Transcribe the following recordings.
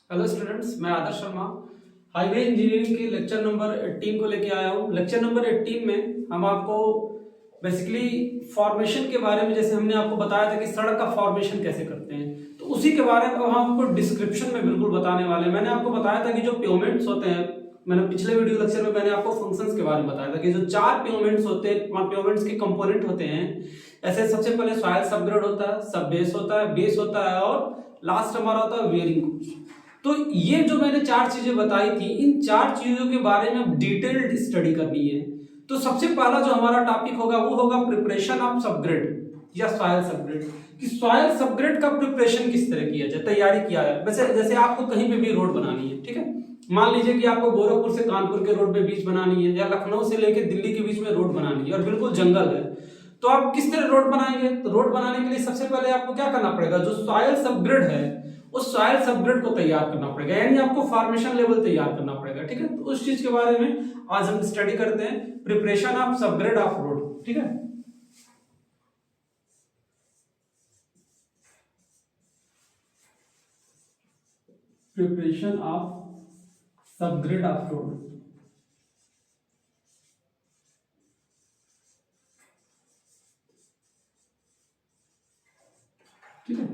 Hello students, मैं आदर्श Sharma highway engineering के lecture number 18 को लेके आया हूँ। लेक्चर नंबर 18 में हम आपको बेसिकली फॉर्मेशन के बारे में, जैसे हमने आपको बताया था कि सड़क का फॉर्मेशन कैसे करते हैं, तो उसी के बारे में हम आपको डिस्क्रिप्शन में बिल्कुल बताने वाले हैं। मैंने आपको बताया था कि जो पेमेंट्स होते हैं, मैंने पिछले वीडियो लेक्चर में मैंने आपको फंक्शंस के बारे में बताया था कि जो 4 पेमेंट्स होते हैं, पेमेंट्स के कंपोनेंट होते हैं। ऐसे सबसे पहले सॉइल सबग्रेड होता है, सब बेस होता है, बेस होता है, और लास्ट हमारा होता है वेयरिंग कोच। तो ये जो मैंने 4 चीजें बताई थी, इन 4 चीजों के बारे में अब डिटेल्ड स्टडी करनी है। तो सबसे पहला जो हमारा टॉपिक होगा वो होगा प्रिपरेशन ऑफ सबग्रेड या सॉइल सबग्रेड। कि सॉइल सबग्रेड का प्रिपरेशन किस तरह किया जाए, तैयारी किया जाए। वैसे जैसे आपको कहीं पे भी रोड बनानी है, ठीक है, मान लीजिए कि आपको गोरखपुर से कानपुर के रोड पे बीच बनानी है, या लखनऊ से लेकर दिल्ली के बीच में रोड बनानी है और बिल्कुल जंगल है, तो आप किस तरह रोड बनाएंगे? तो रोड बनाने के लिए सबसे पहले आपको क्या करना पड़ेगा, जो सॉइल सबग्रेड है उस सॉइल सबग्रेड को तैयार करना पड़ेगा, यानी आपको फॉर्मेशन लेवल तैयार करना पड़ेगा। ठीक है, तो उस चीज के बारे में आज हम स्टडी करते हैं, preparation of subgrade of road. ठीक है, preparation of subgrade of road. ठीक है,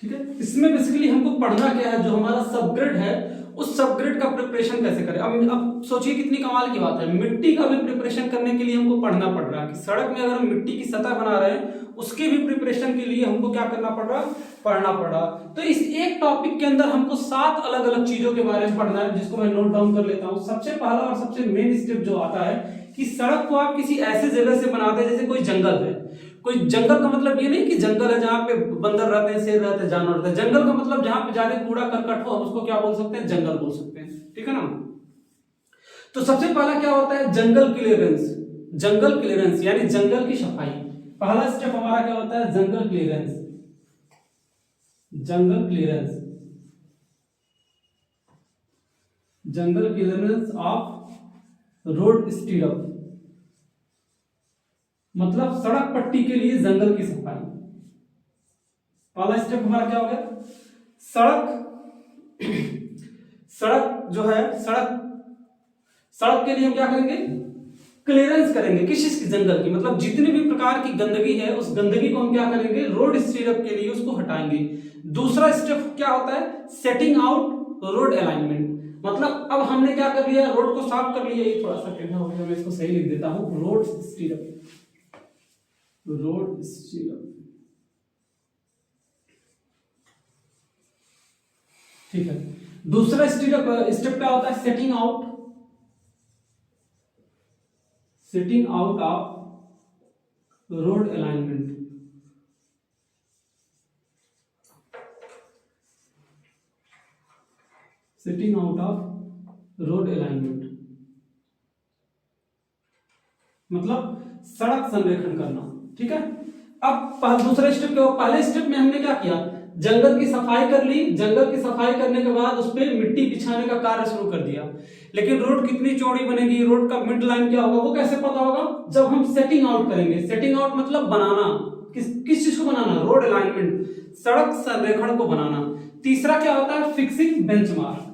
ठीक है, इसमें बेसिकली हमको पढ़ना क्या है, जो हमारा सबग्रेड है उस सबग्रेड का प्रिपरेशन कैसे करें। अब सोचिए कितनी कमाल की बात है, मिट्टी का भी प्रिपरेशन करने के लिए हमको पढ़ना पड़ रहा है कि सड़क में अगर हम मिट्टी की सतह बना रहे हैं उसके भी प्रिपरेशन के लिए हमको क्या करना पड़ रहा, पढ़ना पड़ रहा। तो इस एक टॉपिक के अंदर हमको 7 अलग अलग चीजों के बारे में पढ़ना है, जिसको मैं नोट डाउन कर लेता हूं। सबसे पहला और सबसे मेन स्टेप जो आता है कि सड़क को आप किसी ऐसे जगह से बनाते हैं जैसे कोई जंगल है। कोई जंगल का मतलब ये नहीं कि जंगल है जहां पे बंदर रहते हैं, शेर रहते हैं, जानवर रहते हैं। जंगल का मतलब जहां पे ज्यादा कूड़ा करकट हो, हम उसको क्या बोल सकते हैं, जंगल बोल सकते हैं। ठीक है ना। तो सबसे पहला क्या होता है, जंगल क्लियरेंस। जंगल क्लियरेंस यानी जंगल की सफाई। पहला स्टेप हमारा क्या होता है, jungle clearance. Jungle clearance, jungle clearance of road स्टीरअप, मतलब सड़क पट्टी के लिए जंगल की सफाई। पहला स्टेप हमारा क्या हो गया, सड़क सड़क जो है, सड़क सड़क के लिए हम क्या करेंगे, क्लियरेंस करेंगे। किस चीज की, जंगल की। मतलब जितनी भी प्रकार की गंदगी है उस गंदगी को हम क्या करेंगे, रोड स्टीरअप के लिए उसको हटाएंगे। दूसरा स्टेप क्या होता है, सेटिंग आउट रोड अलाइनमेंट। मतलब अब हमने क्या कर लिया, रोड को साफ कर लिया। ये थोड़ा सा टेढ़ा हो गया, मैं इसको सही लिख देता हूं, रोड स्टीरअप। रोड स्टीरअप, ठीक है। दूसरा स्टेप क्या होता है, setting out. Setting out of road alignment. Setting out of road alignment मतलब सड़क संरेखण करना। ठीक है, अब दूसरा स्टेप क्या हो, पहले स्टेप में हमने क्या किया, जंगल की सफाई कर ली। जंगल की सफाई करने के बाद उस पर मिट्टी बिछाने का कार्य शुरू कर दिया। लेकिन रोड कितनी चौड़ी बनेगी, रोड का मिड लाइन क्या होगा, वो कैसे पता होगा, जब हम सेटिंग आउट करेंगे। सेटिंग आउट मतलब बनाना, किस चीज को बनाना, रोड अलाइनमेंट, सड़क संरेखण को बनाना। तीसरा क्या होता है, फिक्सिंग बेंचमार्क।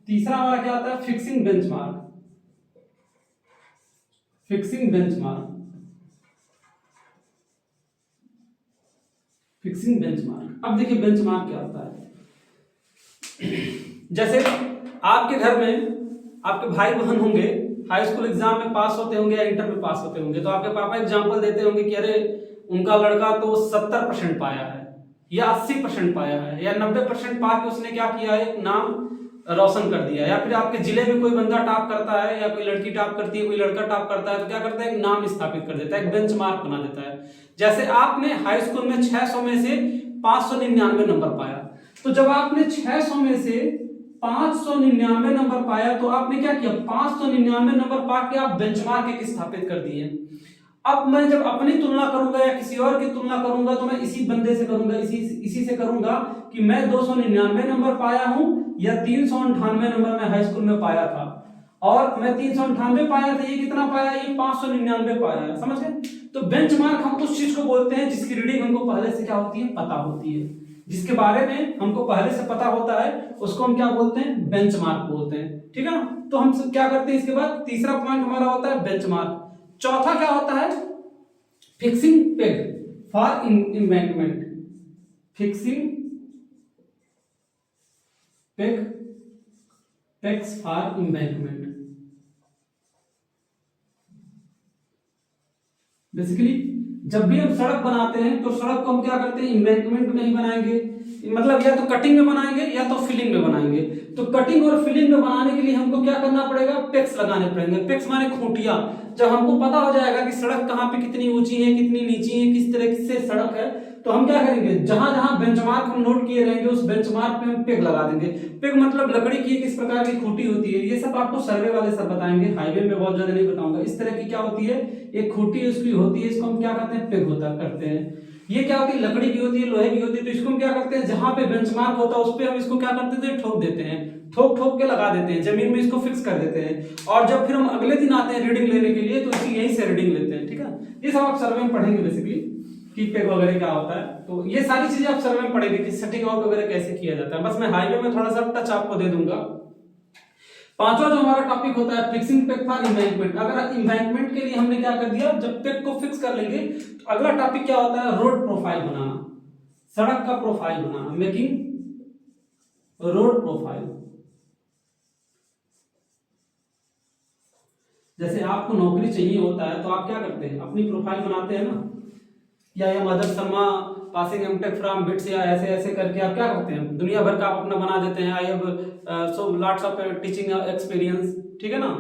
तीसरा हमारा क्या होता है, fixing benchmark. Fixing benchmark, fixing benchmark. अब देखिए बेंचमार्क क्या होता है। जैसे आपके घर में आपके भाई बहन होंगे, हाई स्कूल एग्जाम में पास होते होंगे या इंटर में पास होते होंगे, तो आपके पापा एग्जाम्पल देते होंगे कि अरे उनका लड़का तो 70% पाया है, या 80% पाया है, या 90% पा के उसने क्या किया, एक नाम रोशन कर दिया। या फिर आपके जिले में कोई बंदा टॉप करता है, या कोई लड़की टॉप करती है, कोई लड़का टॉप करता है, तो क्या करता है, एक नाम स्थापित कर देता है, एक बेंचमार्क बना देता है। जैसे आपने हाई स्कूल में 600 में से 599 नंबर पाया, तो जब आपने 600 में से 599 नंबर पाया तो आपने क्या किया, 599 नंबर पा के आप बेंचमार्क एक स्थापित कर दिए। अब मैं जब अपनी तुलना करूंगा या किसी और की तुलना करूंगा तो मैं इसी बंदे से करूंगा, इसी से करूंगा कि मैं 299 नंबर पाया हूं या 398 नंबर मैं हाई स्कूल में पाया था। और मैं 398 पाया था, ये कितना पाया, ये 599 पाया है। समझ गए। तो बेंचमार्क हम उस चीज को बोलते हैं जिसकी रीडिंग हमको पहले से क्या होती है, पता होती है, जिसके बारे में हमको पहले से पता होता है उसको हम क्या बोलते हैं, बेंचमार्क बोलते हैं, ठीक है ना। तो हम सब क्या करते हैं, इसके बाद तीसरा पॉइंट हमारा होता है बेंचमार्क। चौथा क्या होता है, fixing peg for embankment, fixing pegs for embankment. Basically जब भी हम सड़क बनाते हैं तो सड़क को हम क्या करते हैं, एम्बैंकमेंट में ही बनाएंगे, मतलब या तो कटिंग में बनाएंगे या तो फिलिंग में बनाएंगे। तो कटिंग और फिलिंग में बनाने के लिए हमको क्या करना पड़ेगा, पेक्स लगाने पड़ेंगे। पेक्स माने खूंटियां। जब हमको पता हो जाएगा कि सड़क कहाँ पे कितनी ऊंची है, कितनी नीची है, किस तरह से सड़क है, तो हम क्या करेंगे, जहां जहां बेंचमार्क हम नोट किए रहेंगे उस बेंचमार्क पे हम पेग लगा देंगे। पेग मतलब लकड़ी की किस प्रकार की खूंटी होती है, ये सब आपको सर्वे वाले सर बताएंगे, हाईवे में बहुत ज्यादा नहीं बताऊंगा। इस तरह की क्या होती है, एक खूंटी उसकी होती है, इसको हम क्या करते हैं, पेग होता करते हैं। ये क्या होती है, लकड़ी की होती है, लोहे की होती है। तो इसको हम क्या करते हैं, जहां पे बेंचमार्क होता है उस पे हम इसको क्या करते थे, ठोक देते हैं, ठोक ठोक के लगा देते हैं, जमीन में इसको फिक्स कर देते हैं। और जब फिर हम अगले दिन आते हैं रीडिंग लेने के लिए तो इसी यहीं से रीडिंग लेते हैं, ठीक है। ये सब आप सर्वे में पढ़ेंगे बेसिकली कि पेग वगैरह क्या होता है। तो ये सारी चीजें आप सर्वे में पढ़ेंगे कि सेटिंग आउट वगैरह कैसे किया जाता है। बस मैं हाईवे में थोड़ा सा टच आपको दे दूंगा। पांचवा जो हमारा टॉपिक होता है फिक्सिंग पेग फॉर एम्बैंकमेंट। अगर एम्बैंकमेंट के लिए हमने क्या कर दिया, जब पेग को फिक्स कर लेंगे तो अगला टॉपिक क्या होता है, रोड प्रोफाइल बनाना, सड़क का प्रोफाइल बनाना, मेकिंग रोड प्रोफाइल। जैसे आपको नौकरी चाहिए होता है तो आप क्या करते हैं, अपनी प्रोफाइल बनाते हैं ना, या mother Sharma passing MTech from BITS, या ऐसे ऐसे करके आप क्या करते हैं, दुनिया भर का आप अपना बना देते हैं। I have so lots of teaching experience, ठीक है ना,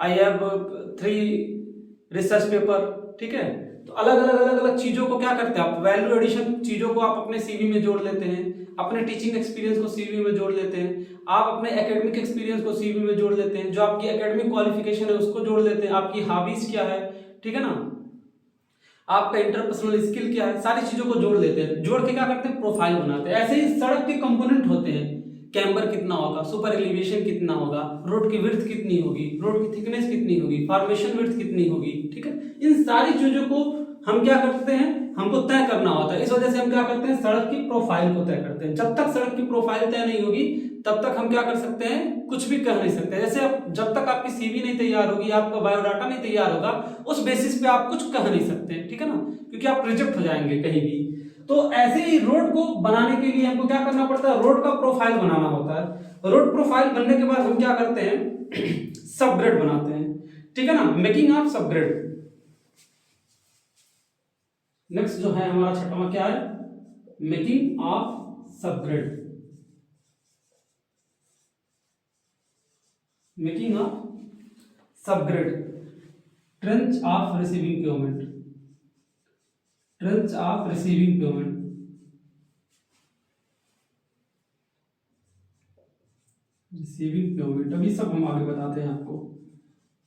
आई हैव 3 रिसर्च पेपर, ठीक है। तो अलग अलग चीजों को क्या करते हैं आप, वैल्यू एडिशन चीजों को आप अपने सीवी में जोड़ लेते हैं, अपने टीचिंग एक्सपीरियंस को सीवी में जोड़ लेते हैं, आप अपने एकेडमिक एक्सपीरियंस को सीवी में जोड़ लेते हैं, जो आपकी एकेडमिक क्वालिफिकेशन है उसको जोड़ लेते हैं, आपकी हॉबीज क्या है, ठीक है ना, आपका इंटरपर्सनल स्किल क्या है, सारी चीजों को जोड़ लेते हैं। जोड़ के क्या करते हैं, प्रोफाइल बनाते हैं। ऐसे ही सड़क के कंपोनेंट होते हैं, कैम्बर कितना होगा, सुपर एलिवेशन कितना होगा, रोड की विड्थ कितनी होगी, रोड की थिकनेस कितनी होगी, फॉर्मेशन विड्थ कितनी होगी, ठीक है। इन सारी चीजों को हम क्या करते हैं, हमको तय करना होता है। इस वजह से हम क्या करते हैं, सड़क की प्रोफाइल को तय करते हैं। जब तक सड़क की प्रोफाइल तय नहीं होगी तब तक हम क्या कर सकते हैं, कुछ भी कह नहीं सकते। जैसे आप जब तक आपकी सीवी नहीं तैयार होगी, आपका बायोडाटा नहीं तैयार होगा, उस बेसिस पे आप कुछ कह नहीं सकते, ठीक है ना, क्योंकि आप रिजेक्ट हो जाएंगे कहीं भी। तो ऐसे ही रोड को बनाने के लिए हमको क्या करना पड़ता है, रोड का प्रोफाइल बनाना होता है। रोड प्रोफाइल बनने के बाद हम क्या करते हैं, सब ग्रेड बनाते हैं, ठीक है ना, मेकिंग ऑफ सब ग्रेड। नेक्स्ट जो है हमारा छठवां क्या है, मेकिंग ऑफ सब ग्रेड, मेकिंग ऑफ सब grade. Trench of receiving payment, trench of receiving payment, receiving payment. अभी सब हम आगे बताते हैं आपको,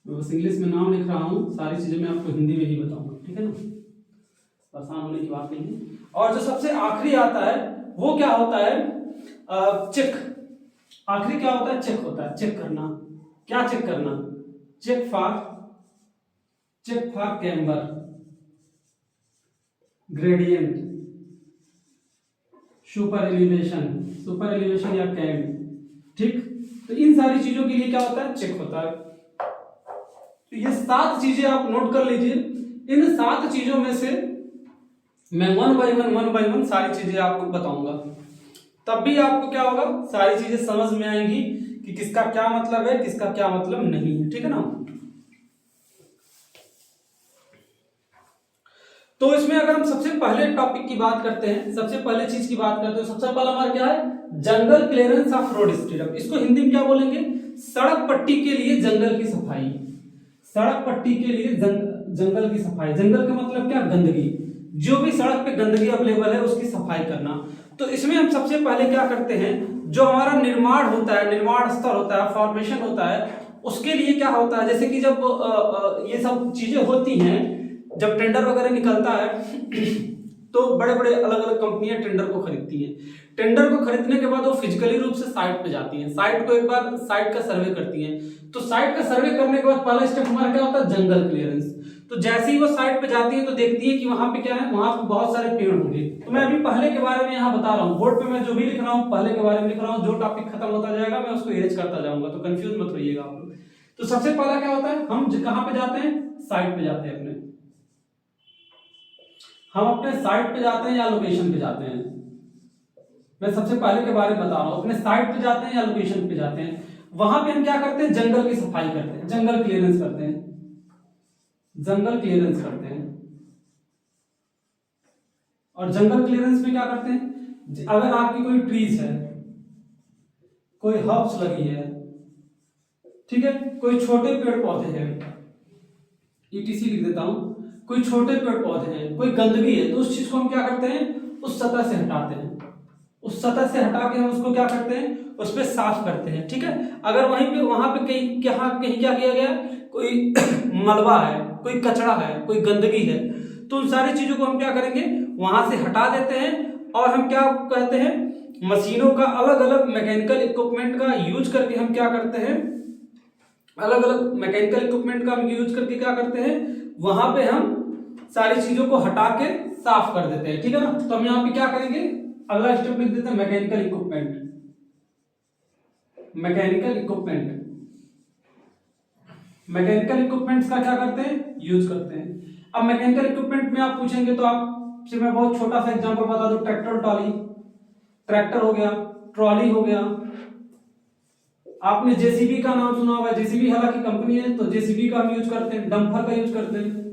मैं बस इंग्लिश में नाम लिख रहा हूँ, सारी चीजें मैं आपको हिंदी में ही बताऊंगा, ठीक है ना, आसान होने की बात नहीं है। और जो सबसे आखिरी आता है वो क्या होता है, चेक। आखिरी क्या होता है, चेक होता है, चेक करना। क्या चेक करना, check for camber, gradient, super elevation या कैम, ठीक। तो इन सारी चीजों के लिए क्या होता है, चेक होता है। तो ये 7 चीजें आप नोट कर लीजिए। इन 7 चीजों में से मैं वन बाय वन सारी चीजें आपको बताऊंगा, तब भी आपको क्या होगा, सारी चीजें समझ में आएंगी कि किसका क्या मतलब है, किसका क्या मतलब नहीं है, ठीक है ना। तो इसमें अगर हम सबसे पहले टॉपिक की बात करते हैं, सबसे पहले चीज की बात करते हैं, सबसे पहला हमारा क्या है, jungle clearance of road street. इसको हिंदी में क्या बोलेंगे, सड़क पट्टी के लिए जंगल की सफाई। सड़क पट्टी के लिए जंगल की सफाई। जंगल का मतलब क्या, गंदगी, जो भी सड़क पे गंदगी अवेलेबल है उसकी सफाई करना। तो इसमें हम सबसे पहले क्या करते हैं, जो हमारा निर्माण होता है, निर्माण स्तर होता है, फॉर्मेशन होता है, उसके लिए क्या होता है, जैसे कि जब ये सब चीजें होती हैं, जब टेंडर वगैरह निकलता है तो बड़े बड़े अलग अलग कंपनियां टेंडर को खरीदती हैं। टेंडर को खरीदने के बाद वो फिजिकली रूप से साइट पे जाती हैं, साइट को एक बार साइट का सर्वे करती हैं। तो साइट का सर्वे करने के बाद पहला स्टेप हमारा क्या होता है, जंगल क्लियरेंस। तो जैसे ही वो साइड पे जाती है तो देखती है कि वहां पे क्या है, वहां पे बहुत सारे पेड़ होंगे। तो मैं अभी पहले के बारे में यहाँ बता रहा हूँ, बोर्ड पे मैं जो भी लिख रहा हूँ पहले के बारे में लिख रहा हूँ, जो टॉपिक खत्म होता जाएगा मैं उसको इरेज करता जाऊंगा, तो कंफ्यूज मत होइएगा आप लोग। तो सबसे पहला क्या होता है, हम कहाँ पे जाते हैं, साइट पे जाते हैं अपने, हम अपने साइट पे जाते हैं या लोकेशन पे जाते हैं। मैं सबसे पहले के बारे में बता रहा हूँ, अपने साइट पे जाते हैं या लोकेशन पे जाते हैं। वहां पे हम क्या करते हैं, जंगल की सफाई करते हैं, जंगल क्लियरेंस करते हैं, जंगल क्लियरेंस करते हैं। और जंगल क्लियरेंस में क्या करते हैं, अगर आपकी कोई ट्रीज है, कोई हर्ब्स लगी है, ठीक है, कोई छोटे पेड़ पौधे हैं, ईटीसी लिख देता हूं, कोई छोटे पेड़ पौधे हैं, कोई गंदगी है, तो उस चीज को हम क्या करते हैं, उस सतह से हटाते हैं, उस सतह से हटा के हम उसको क्या करते हैं, उस पर साफ करते हैं, ठीक है। अगर वहीं पे वहां पे कहीं कहीं क्या किया गया, कोई मलबा है, कोई कचरा है, कोई गंदगी है, तो उन सारी चीजों को हम क्या करेंगे, वहां से हटा देते हैं। और हम क्या कहते हैं, मशीनों का अलग अलग मैकेनिकल इक्विपमेंट का यूज करके हम क्या करते हैं, अलग अलग मैकेनिकल इक्विपमेंट का हम यूज करके क्या करते हैं, वहां पे हम सारी चीजों को हटा के साफ कर देते हैं, ठीक है ना। तो हम यहाँ पे क्या करेंगे, अगला स्टेप लिख देते हैं mechanical equipment, mechanical equipment, mechanical equipments का क्या करते हैं, यूज करते हैं। अब मैकेनिकल इक्विपमेंट में आप पूछेंगे तो आपसे मैं बहुत छोटा सा एग्जांपल बता दूं, ट्रैक्टर ट्रॉली, ट्रैक्टर हो गया, ट्रॉली हो गया। आपने जेसीबी का नाम सुना होगा, जेसीबी हालांकि कंपनी है, तो जेसीबी का हम यूज करते हैं, डंपर का यूज करते हैं।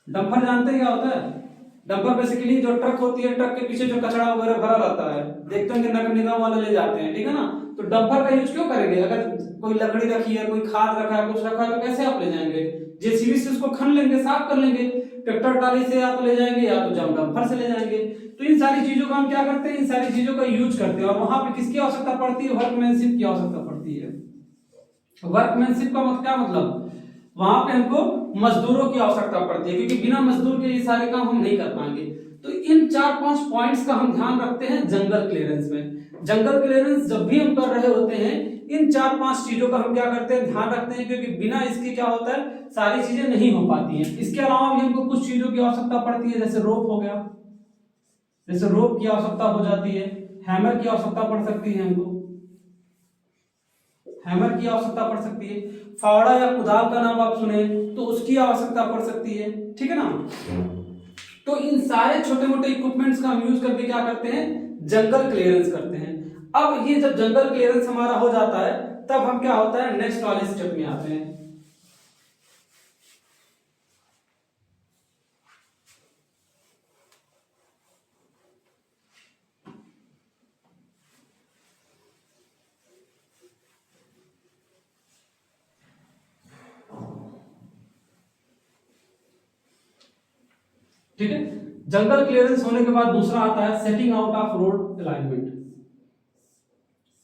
डंपर जानते हैं क्या होता है, डंपर बेसिकली जो ट्रक होती है, ट्रक के पीछे जो कचरा वगैरह भरा रहता है, देखते हैं कि नगर निगम वाले ले जाते हैं, ठीक है ना। तो डंपर का यूज क्यों करेंगे, अगर कोई लकड़ी रखी है, कोई खाद रखा है, कुछ रखा है, तो कैसे आप ले जाएंगे, जेसीबी से उसको खन लेंगे, साफ कर लेंगे। ट्रैक्टर ट्राली से या तो ले जाएंगे या तो डंपर से ले जाएंगे। तो इन सारी चीजों का हम क्या करते हैं, इन सारी चीजों का यूज करते हैं। और वहां पे किसकी आवश्यकता पड़ती है, वर्कमैनशिप की आवश्यकता पड़ती है। वर्कमैनशिप का क्या मतलब, वहां पे हमको मजदूरों की आवश्यकता पड़ती है, क्योंकि बिना मजदूर के ये सारे काम हम नहीं कर पाएंगे। तो इन 4-5 पॉइंट्स का हम ध्यान रखते हैं जंगल क्लियरेंस में। जंगल क्लियरेंस जब भी हम कर रहे होते हैं, इन 4-5 चीजों का हम क्या करते हैं, ध्यान रखते हैं, क्योंकि बिना इसके क्या होता है, सारी चीजें नहीं हो पाती हैं। इसके अलावा भी हमको कुछ चीजों की आवश्यकता पड़ती है, जैसे रोप हो गया, जैसे रोप की आवश्यकता हो जाती है, हैमर की आवश्यकता पड़ सकती है, हमको हैमर की आवश्यकता पड़ सकती है, फावड़ा या कुदाल का नाम आप सुने तो उसकी आवश्यकता पड़ सकती है, ठीक है ना। तो इन सारे छोटे मोटे इक्विपमेंट्स का हम यूज करके क्या करते हैं, जंगल क्लियरेंस करते हैं। अब ये जब जंगल क्लियरेंस हमारा हो जाता है, तब हम क्या होता है, नेक्स्ट वाले स्टेप में आते हैं। ठीक है, जंगल क्लियरेंस होने के बाद दूसरा आता है setting out of road alignment.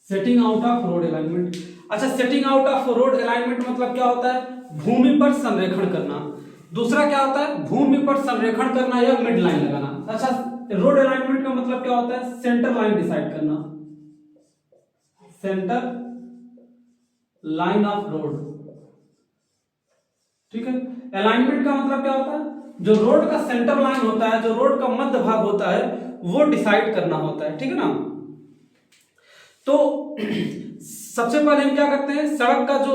Setting out of road alignment, अच्छा, setting out of road alignment मतलब क्या होता है, भूमि पर संरेखण करना। दूसरा क्या होता है, भूमि पर संरेखण करना या मिड लाइन लगाना। अच्छा, रोड अलाइनमेंट का मतलब क्या होता है, सेंटर लाइन डिसाइड करना, सेंटर लाइन ऑफ रोड, ठीक है। अलाइनमेंट का मतलब क्या होता है, जो रोड का सेंटर लाइन होता है, जो रोड का मध्य भाग होता है, वो डिसाइड करना होता है, ठीक है ना। तो सबसे पहले हम क्या करते हैं, सड़क का जो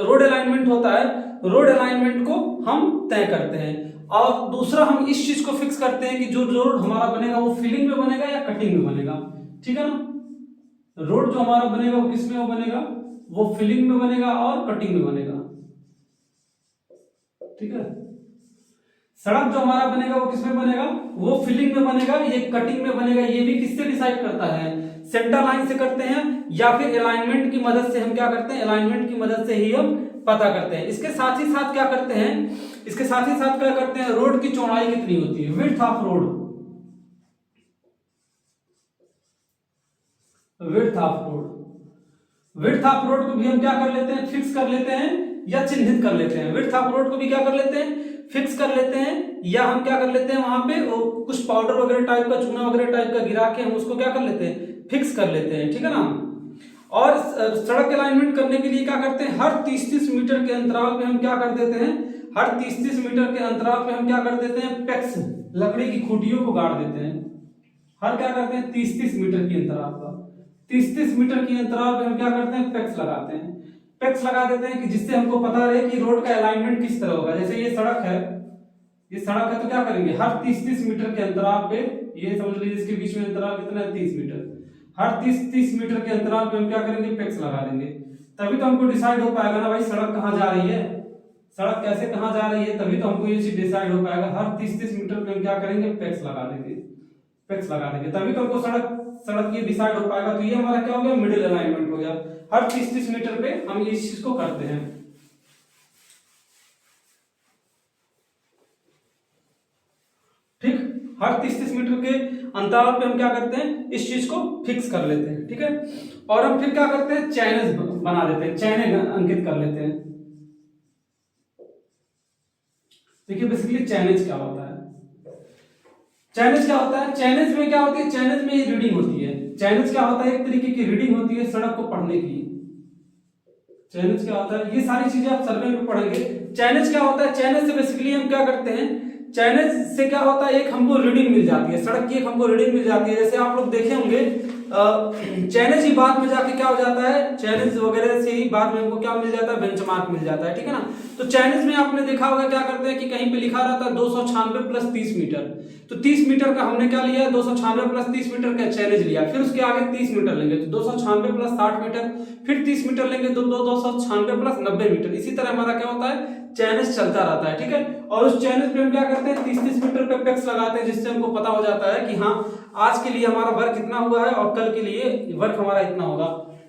रोड अलाइनमेंट होता है, रोड अलाइनमेंट को हम तय करते हैं। और दूसरा हम इस चीज को फिक्स करते हैं कि जो रोड हमारा बनेगा वो फिलिंग में बनेगा या कटिंग में बनेगा, ठीक है ना। रोड जो हमारा बनेगा वो किस में वो बनेगा, वो फिलिंग में बनेगा और कटिंग में बनेगा, ठीक है। सड़क जो हमारा बनेगा वो किसमें बनेगा, वो फिलिंग में बनेगा, ये कटिंग में बनेगा। ये भी किससे डिसाइड करता है, सेंटर लाइन से करते हैं या फिर अलाइनमेंट की मदद से हम क्या करते हैं, अलाइनमेंट की मदद से ही हम पता करते हैं। इसके साथ ही साथ क्या करते हैं, इसके साथ ही साथ क्या करते हैं, रोड की चौड़ाई कितनी होती है, width of road, width of road, width of road को भी हम क्या कर लेते हैं, फिक्स कर लेते हैं या चिन्हित कर लेते हैं। विड्थ ऑफ रोड को भी क्या कर लेते हैं, फिक्स कर लेते हैं, या हम क्या कर लेते हैं, वहां पे कुछ पाउडर वगैरह टाइप का, चूना वगैरह टाइप का गिरा के हम उसको क्या कर लेते हैं, फिक्स कर लेते हैं, ठीक है ना। और सड़क अलाइनमेंट करने के लिए क्या करते हैं, हर 30-30 मीटर के अंतराल पे हम क्या कर देते हैं, हर 30-30 मीटर के अंतराल पे हम क्या कर देते हैं, पेक्स लकड़ी की खूंटियों को गाड़ देते हैं। हर क्या करते हैं 30-30 मीटर की अंतराल पर, 30-30 मीटर की अंतराल पे हम क्या करते हैं, पेक्स लगाते हैं। पेक्स लगा देते हैं कि जिससे हमको पता रहे कि रोड का अलाइनमेंट किस तरह होगा। जैसे ये सड़क है, ये सड़क है तो क्या करेंगे, हर 30-30 मीटर के अंतराल पे, ये समझ लीजिए इसके बीच में अंतराल कितना है, 30 मीटर। हर 30-30 मीटर के अंतराल पे हम क्या करेंगे, पेक्स लगा देंगे। तभी तो हमको डिसाइड हो पाएगा ना भाई सड़क कहाँ जा रही है, सड़क कैसे कहाँ जा रही है, तभी तो हमको ये चीज डिसाइड हो पाएगा। हर 30-30 मीटर पे हम क्या करेंगे, पेक्स लगा देंगे, पेक्स लगा देंगे, तभी तो हमको सड़क ये डिसाइड हो पाएगा। तो ये हमारा क्या हो गया, मिडिल अलाइनमेंट हो गया। हर 30-30 मीटर पे हम इस चीज को करते हैं। ठीक, हर 30-30 मीटर के अंतराल पे हम क्या करते हैं, इस चीज को फिक्स कर लेते हैं। ठीक है, और हम फिर क्या करते हैं, चैनल्स बना देते हैं, चैने अंकित कर लेते हैं। देखिए बेसिकली चैनल्स क्या होता है, चैनल्स क्या होता है, चैनल्स में क्या होती है, चैनल्स में रीडिंग होती है। चैनल्स क्या होता है, एक तरीके की रीडिंग होती है सड़क को पढ़ने की। चैनल्स क्या होता है, ये सारी चीजें आप सर्वे में पढ़ेंगे। चैनल्स क्या होता है, चैनल से बेसिकली हम क्या करते हैं, चैनल से क्या होता है, एक हमको रीडिंग मिल जाती है, सड़क की एक हमको रीडिंग मिल जाती है। जैसे आप लोग देखे होंगे चैनल्स ही बाद में जाके क्या हो जाता है, चैनल्स वगैरह से ही बाद में हमको क्या मिल जाता है, बेंचमार्क मिल जाता है। ठीक है ना, तो चैनल्स में आपने देखा होगा क्या करते हैं कि कहीं पे लिखा रहता है 296 प्लस 30 मीटर, तो 30 मीटर का हमने क्या लिया, 296 प्लस 30 मीटर का चैनल लिया। फिर उसके आगे 30 मीटर लेंगे तो 296 प्लस 60 मीटर, फिर 30 मीटर लेंगे तो 296 प्लस 90 मीटर। इसी तरह हमारा क्या होता है, चैनल्स चलता रहता है। ठीक है, और उस चैनल पे हम क्या करते हैं, 30-30 मीटर पे पेक्स लगाते हैं, जिससे हमको पता हो जाता है कि हाँ आज के लिए हमारा वर्क इतना हुआ है और कल के लिए वर्क हमारा इतना होगा।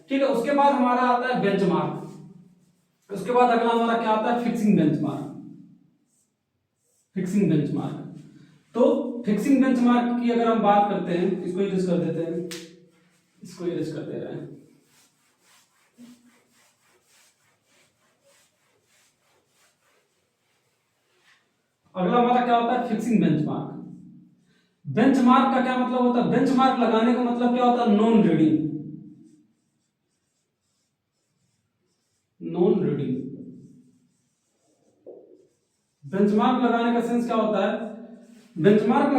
ठीक है, उसके बाद हमारा आता है बेंचमार्क। उसके बाद अगला हमारा क्या आता है, फिक्सिंग बेंचमार्क। फिक्सिंग बेंचमार्क, तो फिक्सिंग बेंचमार्क की अगर हम बात करते हैं, इसको इरेज कर देते हैं, इसको इरेज कर दे रहे हैं। अगला हमारा क्या होता है, फिक्सिंग बेंचमार्क। बेंचमार्क का क्या मतलब होता है, बेंचमार्क लगाने का मतलब क्या होता है, non reading. Non reading benchmark लगाने का सेंस क्या होता है, बेंचमार्क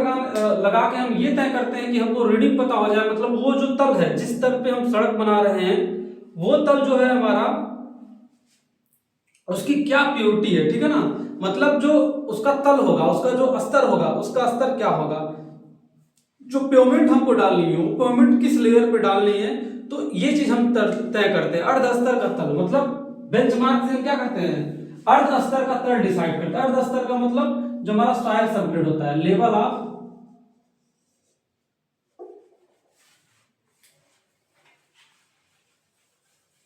लगा के हम ये तय करते हैं कि हमको रीडिंग पता हो जाए, मतलब वो जो तल है, जिस तल पे हम सड़क बना रहे हैं, वो तल जो है हमारा, उसकी क्या प्योरिटी है। ठीक है ना, मतलब जो उसका तल होगा, उसका जो अस्तर होगा, उसका अस्तर क्या होगा, जो पेमेंट हमको डालनी है, वो पेमेंट किस लेयर पे डालनी है, तो ये चीज हम तय करते हैं। अर्ध अस्तर का तल, मतलब बेंचमार्क से हम क्या करते हैं, अर्ध अस्तर का तल डिसाइड करते हैं। अर्ध अस्तर का मतलब जो हमारा सॉइल सबग्रेड होता है, लेवल ऑफ,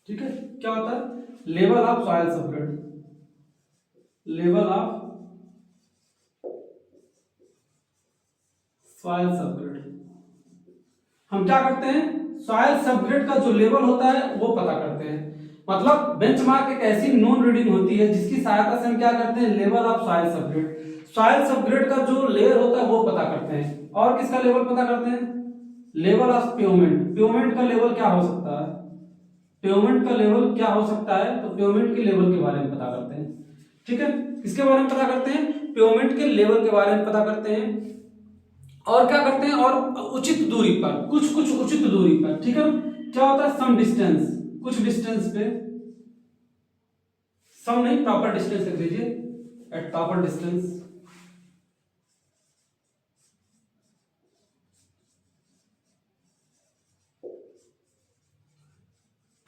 ठीक है, क्या होता है, level of soil subgrade, level of soil subgrade. हम क्या करते हैं, सॉइल सबग्रेड का जो लेवल होता है वो पता करते हैं। मतलब बेंचमार्क एक ऐसी नॉन रीडिंग होती है जिसकी सहायता से हम क्या करते हैं, level of soil subgrade, soil subgrade का जो लेयर होता है वो पता करते हैं। और किसका लेवल पता करते हैं, लेवल ऑफ पेमेंट। पेमेंट का लेवल क्या हो सकता है, पेमेंट का लेवल क्या हो सकता है, तो पेमेंट के लेवल के बारे में पता करते हैं। ठीक है, किसके बारे में पता करते हैं, पेमेंट के लेवल के बारे में पता करते हैं। और क्या करते हैं, और उचित दूरी पर, कुछ कुछ उचित दूरी पर, ठीक है, क्या होता है, सम डिस्टेंस, कुछ डिस्टेंस पे, सम नहीं प्रॉपर डिस्टेंस लिख लीजिए, at proper distance.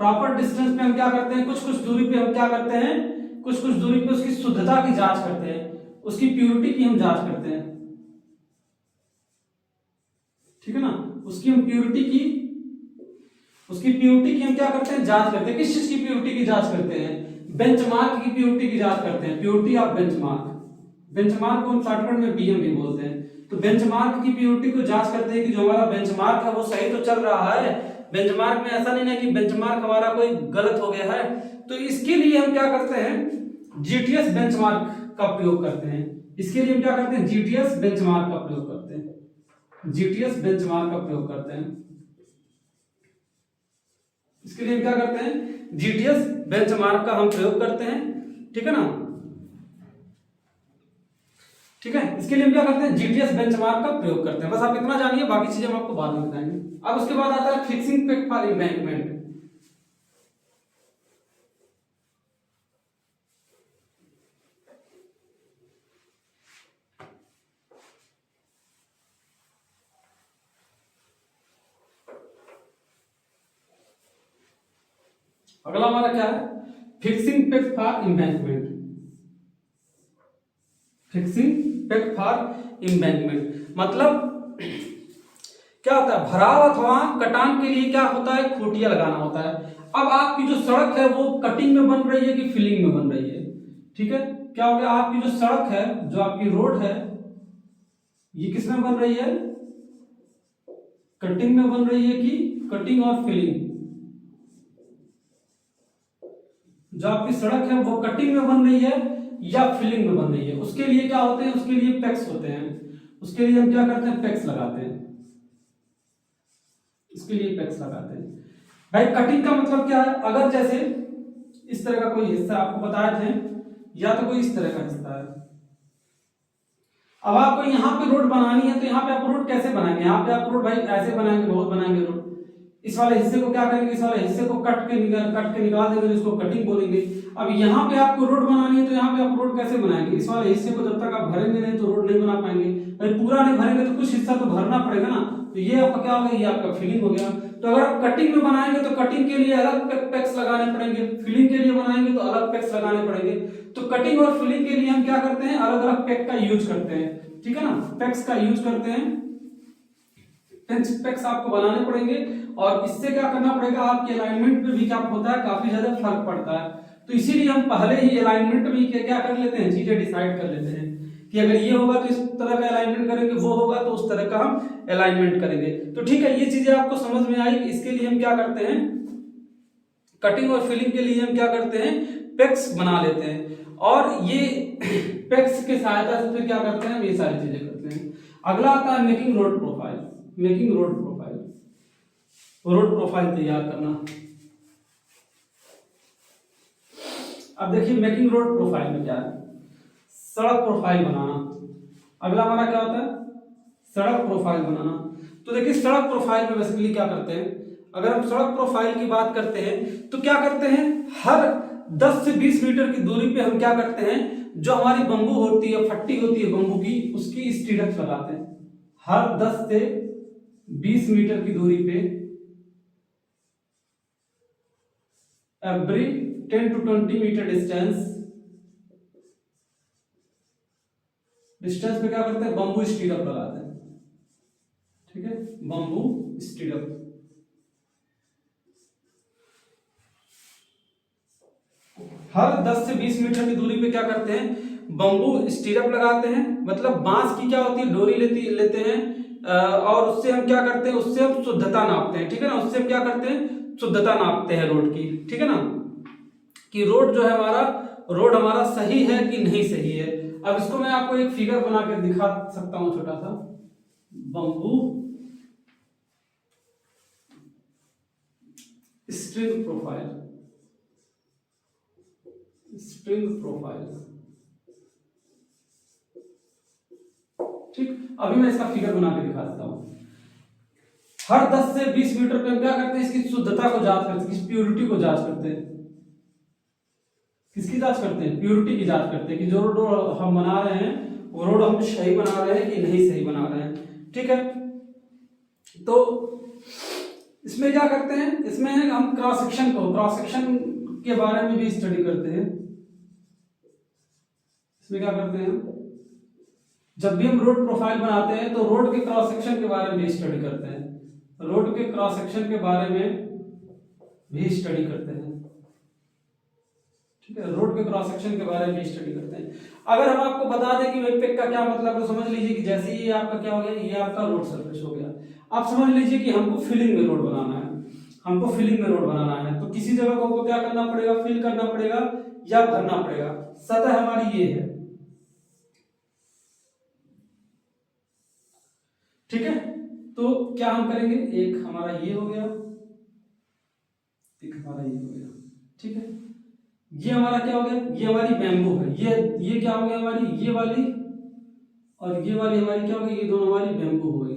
Proper distance पे हम क्या करते हैं, कुछ कुछ दूरी पे हम क्या करते हैं, कुछ कुछ दूरी पे उसकी शुद्धता की जांच करते हैं, उसकी प्योरिटी की हम जांच करते हैं। ठीक है ना, उसकी हम प्योरिटी की, उसकी प्योरिटी की हम क्या करते हैं, जांच करते हैं। किस चीज की प्योरिटी की जांच करते हैं, बेंचमार्क की प्योरिटी की जांच करते हैं, प्योरिटी ऑफ बेंचमार्क। बेंचमार्क को हम शॉर्टकट में बीएम भी बोलते हैं। तो बेंचमार्क की प्योरिटी को जांच करते हैं कि जो हमारा बेंचमार्क है वो सही तो चल रहा है, बेंचमार्क में ऐसा नहीं है कि बेंचमार्क हमारा कोई गलत हो गया है। तो इसके लिए हम क्या करते हैं, जीटीएस बेंचमार्क का प्रयोग करते हैं। इसके लिए हम क्या करते हैं, जीटीएस बेंचमार्क का प्रयोग करते हैं, जीटीएस बेंचमार्क का प्रयोग करते हैं। इसके लिए क्या करते हैं, जीटीएस बेंचमार्क का हम प्रयोग करते हैं। ठीक है ना, ठीक है, इसके लिए हम क्या करते हैं, जीटीएस बेंचमार्क का प्रयोग करते हैं। बस आप इतना जानिए, बाकी चीजें हम आपको बाद में बताएंगे। अब उसके बाद आता है फिक्सिंग पेग फॉर एम्बैंकमेंट। अगला हमारा क्या है, fixing peg for embankment. Fixing peg for embankment मतलब क्या होता है, भराव अथवा कटान के लिए क्या होता है, खूंटिया लगाना होता है। अब आपकी जो सड़क है वो कटिंग में बन रही है कि फिलिंग में बन रही है, ठीक है। क्या हो गया, आपकी जो सड़क है, जो आपकी रोड है, ये किस में बन रही है, कटिंग में बन रही है कि कटिंग और फिलिंग। जो आपकी सड़क है वो कटिंग में बन रही है या फिलिंग में बन रही है, उसके लिए क्या होते हैं, उसके लिए पैक्स होते हैं। उसके लिए हम क्या करते हैं, पैक्स लगाते हैं। इसके लिए पैक्स लगाते हैं। भाई कटिंग का मतलब क्या है, अगर जैसे इस तरह का कोई हिस्सा आपको बताए थे, या तो कोई इस तरह का हिस्सा है, अब आपको यहाँ पे रोड बनानी है, तो यहाँ पे आप रोड कैसे बनाएंगे, यहाँ पे आप रोड भाई ऐसे बनाएंगे, बहुत बनाएंगे रोड। इस वाले हिस्से को क्या करेंगे, इस वाले हिस्से को कट के निकाल देंगे, इसको कटिंग बोलेंगे। अब यहाँ पे आपको रोड बनानी है, तो यहाँ पे आप रोड कैसे बनाएंगे, इस वाले हिस्से को जब तक आप भरेंगे नहीं तो रोड नहीं बना पाएंगे। भाई पूरा नहीं भरेंगे तो कुछ हिस्सा तो भरना पड़ेगा ना, तो ये आपका क्या होगा, ये आपका फिलिंग हो गया। तो अगर आप कटिंग में बनाएंगे तो कटिंग के लिए अलग पैक्स लगाने पड़ेंगे, फिलिंग के लिए बनाएंगे तो अलग पैक्स लगाने पड़ेंगे। तो कटिंग और फिलिंग के लिए हम क्या करते हैं, अलग अलग पैक का यूज करते हैं, ठीक है ना, पैक्स का यूज करते हैं। पैक्स आपको बनाने पड़ेंगे, और इससे क्या करना पड़ेगा, आपके अलाइनमेंट पे भी क्या होता है, काफी ज्यादा फर्क पड़ता है। तो इसीलिए हम पहले ही अलाइनमेंट में क्या कर लेते हैं, चीजें डिसाइड कर लेते हैं कि अगर ये होगा तो इस तरह का अलाइनमेंट करेंगे, वो होगा तो उस तरह का हम अलाइनमेंट करेंगे। तो ठीक है, ये चीजें आपको समझ में आई। इसके लिए हम क्या करते हैं, कटिंग और फिलिंग के लिए हम क्या करते हैं, पैक्स बना लेते हैं, और ये पैक्स के सहायता से फिर क्या करते हैं, ये सारी चीजें करते हैं। अगला आता है making road profile. Making road profile, road profile तैयार करना। अब देखिए मेकिंग रोड प्रोफाइल में क्या है, सड़क प्रोफाइल बनाना। अगला हमारा क्या होता है, सड़क प्रोफाइल बनाना। तो देखिए सड़क प्रोफाइल में बेसिकली क्या करते हैं, अगर हम सड़क प्रोफाइल की बात करते हैं तो क्या करते हैं, हर 10 से 20 मीटर की दूरी पे हम क्या करते हैं, जो हमारी बम्बू होती है, फट्टी होती है बम्बू की, उसकी स्टीरअप्स लगाते हैं। हर 10 से 20 मीटर की दूरी पे, एवरी 10 to 20 मीटर डिस्टेंस पे क्या करते हैं, बम्बू स्टीरअप लगाते हैं, ठीक है, बम्बू स्टीरअप। हर 10 से 20 मीटर की दूरी पे क्या करते हैं, बम्बू स्टीरअप लगाते हैं। मतलब बांस की क्या होती है, डोरी लेते हैं, और उससे हम क्या करते हैं, उससे हम शुद्धता नापते हैं, ठीक है ना, उससे हम क्या करते हैं, शुद्धता नापते हैं रोड की, ठीक है ना, कि रोड जो है हमारा, रोड हमारा सही है कि नहीं सही है। अब इसको मैं आपको एक फिगर बना के दिखा सकता हूं, छोटा सा, bamboo string profile, string profile, ठीक। अभी मैं इसका फिगर बना के दिखा देता हूं। हर 10 से 20 मीटर पे हम क्या करते हैं, इसकी शुद्धता को जांच करते हैं, इसकी प्योरिटी को जांच करते हैं। किसकी जांच करते हैं, प्योरिटी की जांच करते हैं, कि जो रोड हम बना रहे हैं वो रोड हम सही बना रहे हैं कि नहीं सही बना रहे हैं, ठीक है। तो इसमें क्या करते हैं, इसमें हम क्रॉस सेक्शन के बारे में भी स्टडी करते हैं। इसमें क्या करते हैं, जब भी हम रोड प्रोफाइल बनाते हैं तो रोड के क्रॉस सेक्शन के बारे में भी स्टडी करते हैं, रोड के क्रॉस सेक्शन के बारे में भी स्टडी करते हैं, ठीक है, रोड के क्रॉस सेक्शन के बारे में स्टडी करते हैं। अगर हम आपको बता दें कि वेब पैक का क्या मतलब है, तो समझ लीजिए कि जैसे ये आपका क्या हो गया, ये आपका रोड सरफेस हो गया। आप समझ लीजिए कि हमको फिलिंग में रोड बनाना है, हमको फिलिंग में रोड बनाना है, तो किसी जगह को हमको क्या करना पड़ेगा, फिल करना पड़ेगा या भरना पड़ेगा। सतह हमारी ये है, ठीक है। तो क्या हम करेंगे, एक हमारा ये हो गया, एक हमारा ये हो गया, ठीक है। ये हमारा क्या हो गया, ये हमारी बैम्बू है, ये क्या हो गया हमारी, ये वाली और ये वाली हमारी क्या हो गई, ये दोनों हमारी बैम्बू हो गई,